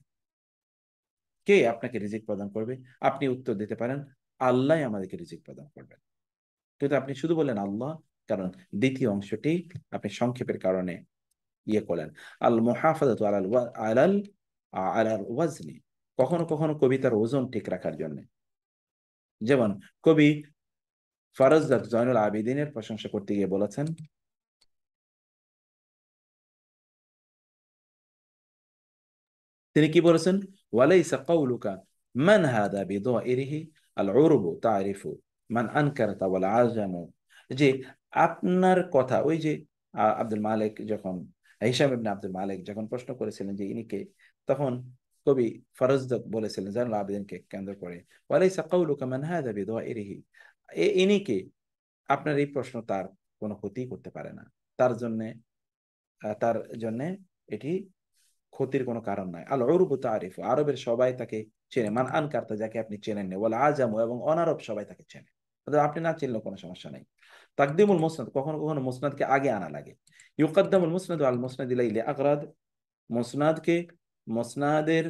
কে আপনাকে রিজিক প্রদান করবে। আপনি উত্তর দিতে পারেন আল্লাহ আমাদেরকে রিজিক প্রদান করবেন, কিন্তু আপনি শুধু বললেন আল্লাহ, কারণ দ্বিতীয় অংশটি আপনি সংক্ষেপের কারণে ইয়ে করলেন। আল মুহাফাজাতু আলাল আলাল ওয়াজনি, কখনো কখনো কবিতার ওজন ঠিক রাখার জন্য। যেমন কবি ফরজদাদ জয়নুল আবেদিনের প্রশংসা করতে গিয়ে বলেছেন, তিনি কি বলেছেন, ওয়ালাইসা কাউলুকা মান হাদা বিদাইরিহি আল উরবু তারিফু মান আনকারতা ওয়াল আজামু, যে আপনার কথা, ওই যে আব্দুল মালিক যখন, হিসাম ইবনে আব্দুল মালিক যখন প্রশ্ন করেছিলেন যে ইনি কে, তখন কবি ফরজদক বলেছিলেন জানুল আবেদিনকে কেন্দ্র করে, ওয়ালাইসা কাউলুকা মান হাদা বিদাইরিহি, ইনি কে, আপনার এই প্রশ্ন তার কোনো ক্ষতি করতে পারে না, তার জন্য তার জন্য এটি ক্ষতির কোনো কারণ নাই। আল উরবু তারিফ, আরবের সবাই তাকে চেনে, মান আনকারতা যাকে আপনি চেনেন না, ওয়াল আজামু এবং অনারব সবাই তাকে চেনে, অর্থাৎ আপনি না চিনলেও কোনো সমস্যা নাই। তাকদিমুল মুসনাদ, কখনো কখনো মুসনাদকে আগে আনা লাগে। ইউকাদ্দামুল মুসনাদু আল মুসনাদ ইলাইহি আগরাদ, মুসনাদকে মুসনাদের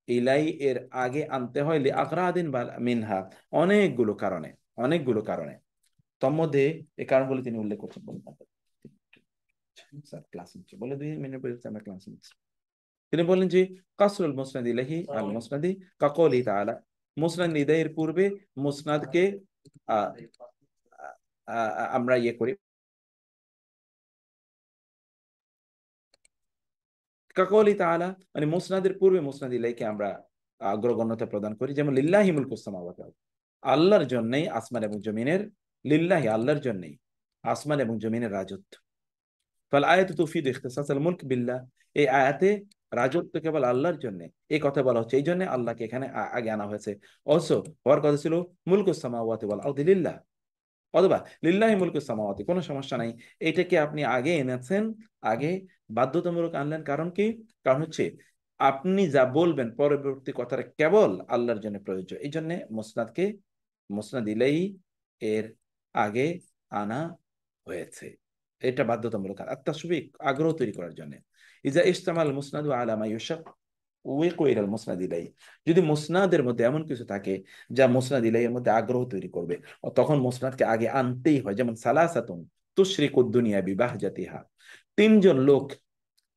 ইলাই এর আগে আনতে হয় লি আগরাদিন বা মিনহা, অনেকগুলো কারণে, অনেকগুলো কারণে। তন্মধ্যে এই কারণগুলো তিনি উল্লেখ করছেন। স্যার ক্লাস নিচ্ছে বলে 2 মিনিট পরে আমরা ক্লাস নিচ্ছি। তিনি বলেন যে কাসরুল মুসনাদ ইলাইহি আল মুসনাদি কাকৌলি তাআলা, মুসনাদ নিদায়ের পূর্বে মুসনাদকে আহ, আমরা ইয়ে করি, কাকৌলি তাআলা মানে মুসনাদের পূর্বে মুসনাদ ইলাইকে আমরা অগ্রগণ্যতা প্রদান করি। যেমন লিল্লাহি মুলকুস সামাওয়াতি, আল্লাহর জন্যই আসমান এবং জমিনের, লিল্লাহি আল্লাহর জন্যই আসমান এবং জমিনের রাজত্ব। ফাল আয়াতু তুফিদু ইখতিসাস আল মুলক বিল্লাহ, এই আয়াতে রাজত্ব কেবল আল্লাহর জন্য, এই কথা বলা হচ্ছে, এই জন্য আল্লাহকে এখানে আগে আনা হয়েছে। অবশ্য হওয়ার কথা ছিল মুলকুস সামাওয়াতি ওয়াল আরদি লিল্লাহ, অথবা লিল্লাহি মুলকুস সামাওয়াতি, কোনো সমস্যা নাই। এইটাকে আপনি আগে এনেছেন, আগে বাধ্যতামূলক আনলেন, কারণ কি, কারণ হচ্ছে আপনি যা বলবেন পরবর্তী কথাটা কেবল আল্লাহর জন্য প্রযোজ্য, এই জন্য মুসনাদকে মুসনাদ ইলাইহি এর আগে আনা হয়েছে, এটা বাধ্যতামূলক। আর তাসবিক আগ্রহ তৈরি করার জন্য, ইজা ইস্তামাল মুসনাদু আলা মা ইউশাক ওয়াইকুইরাল মুসনাদ ইলাই, যদি মুসনাদের মধ্যে এমন কিছু থাকে যা মুসনাদ ইলাইয়ের মধ্যে আগ্রহ তৈরি করবে, তখন মুসনাদকে আগে আনতেই হয়। যেমন সালাসাতুন তুশরিকুদ দুনিয়া বিবাহজাতিহা, তিনজন লোক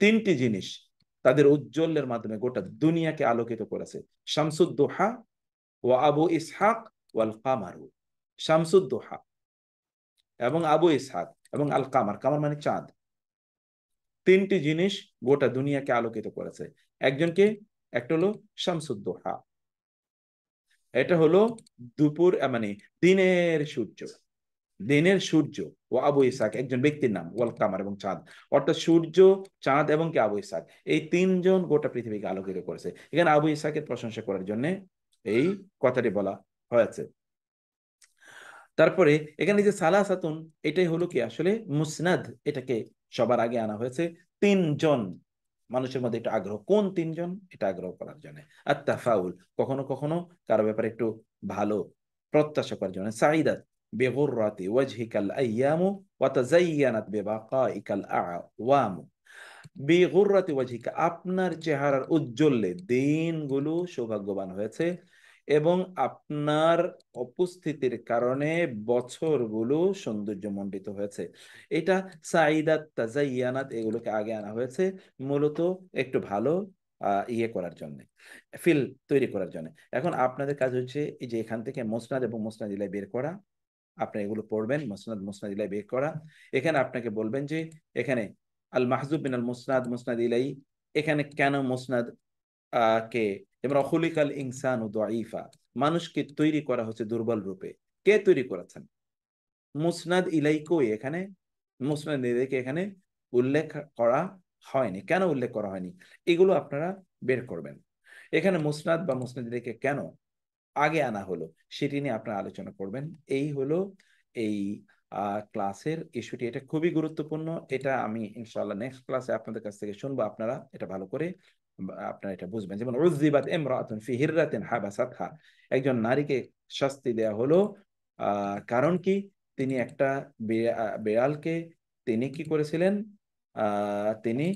তিনটি জিনিস তাদের উজ্জ্বলের মাধ্যমে গোটা দুনিয়াকে আলোকিত করেছে। শামসুদ্দোহা ও আবু ইসহাক ওয়াল কামারু। শামসুদ্দোহা এবং আবু ইসহাক এবং আল কামার, কামার মানে চাঁদ, তিনটি জিনিস গোটা দুনিয়াকে আলোকিত করেছে। একজনকে, একটা হলো শামসুদ্দোহা, এটা হলো দুপুর মানে দিনের সূর্য, দিনের সূর্য। ও আবু ইসাক একজন ব্যক্তির নাম, ওয়াল কামার এবং চাঁদ, অর্থাৎ সূর্য, চাঁদ এবং কি আবু ইসাক, এই তিনজন গোটা পৃথিবীকে আলোকিত করেছে। এখানে আবু ইসাকের প্রশংসা করার জন্য এই কথাটি বলা হয়েছে। তারপরে এখানে যে সালাসাতুন, এটাই হলো কি আসলে মুসনাদ, এটাকে সবার আগে আনা হয়েছে তিনজন মানুষের মধ্যে একটু আগ্রহ। কোন তিনজন? এটা আগ্রহ করার জন্য। আর তাফাউল, কখনো কখনো কারো ব্যাপারে একটু ভালো প্রত্যাশা করার জন্য। সাইদাত বেগুররাতি ওয়াজহিকাল আইয়ামু ওয়া তাযায়্যানাত বিবাকাইকাল আওয়ামু। বেগুররাতি ওয়াজহিকা, আপনার চেহারার উজ্জ্বলে দিনগুলো সৌভাগ্যবান হয়েছে, এবং আপনার উপস্থিতির কারণে বছরগুলো সৌন্দর্যমণ্ডিত হয়েছে। এটা সাইদাত তাজাইয়ানাত এগুলোকে আগে আনা হয়েছে মূলত একটু ভালো ইয়ে করার জন্য, ফিল তৈরি করার জন্য। এখন আপনাদের কাজ হচ্ছে এই যে এখান থেকে মুসনাদ এবং মুসনাদ ইলাই বের করা। আপনি এগুলো পড়বেন, মুসনাদ মুসনাদ ইলাই বের করা। এখানে আপনাকে বলবেন যে এখানে আল মাহজুব মিনাল মুসনাদ মুসনাদ ইলাই, এখানে কেন মুসনাদ কে, যেমন খুলিকাল ইনসানু দাঈফা, মানুষকে তৈরি করা হচ্ছে দুর্বল রূপে। কে তৈরি করেছেন? মুসনাদ ইলাইকেও এখানে, মুসনাদ ইলাইকে এখানে উল্লেখ করা হয়নি। কেন উল্লেখ করা হয়নি? এগুলো আপনারা বের করবেন। এখানে মুসনাদ বা মুসনাদ ইলাইকে কেন আগে আনা হলো সেটি নিয়ে আপনারা আলোচনা করবেন। এই হলো এই ক্লাসের ইস্যুটি। এটা খুবই গুরুত্বপূর্ণ। এটা আমি ইনশাআল্লাহ নেক্সট ক্লাসে আপনাদের কাছ থেকে শুনবো। আপনারা এটা ভালো করে আপনারা এটা বুঝবেন। যেমন উযযিবাত ইমরাআতুন ফি হিররাতিন হাবাসাতহা, একজন নারীকে শাস্তি দেয়া হলো কারণ কি? তিনি একটা বিড়ালকে তিনি কি করেছিলেন, তিনি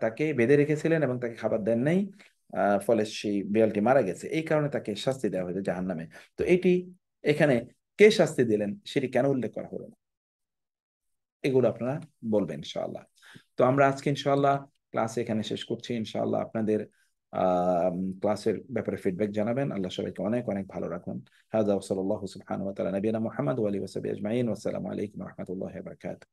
তাকে বেঁধে রেখেছিলেন এবং তাকে খাবার দেন নাই, ফলে সেই বিড়ালটি মারা গেছে। এই কারণে তাকে শাস্তি দেওয়া হয়েছে জাহান্নামে। তো এটি এখানে কে শাস্তি দিলেন সেটি কেন উল্লেখ করা হলো না, এগুলো আপনারা বলবেন ইনশাআল্লাহ। তো আমরা আজকে ইনশাআল্লাহ ক্লাস এখানে শেষ করছি। ইনশাআল্লাহ আপনাদের ক্লাসের ব্যাপারে ফিডব্যাক জানাবেন। আল্লাহ সবাইকে অনেক অনেক ভালো রাখুন। হাযা ওয়া সাল্লাল্লাহু সুবহানাহু ওয়া তাআলা নবিয়ানা মুহাম্মদ ওয়া আলিহি ওয়া সাহবিহি আজমাইন। ওয়া আসসালামু আলাইকুম ওয়া রাহমাতুল্লাহি ওয়া বারাকাতুহু।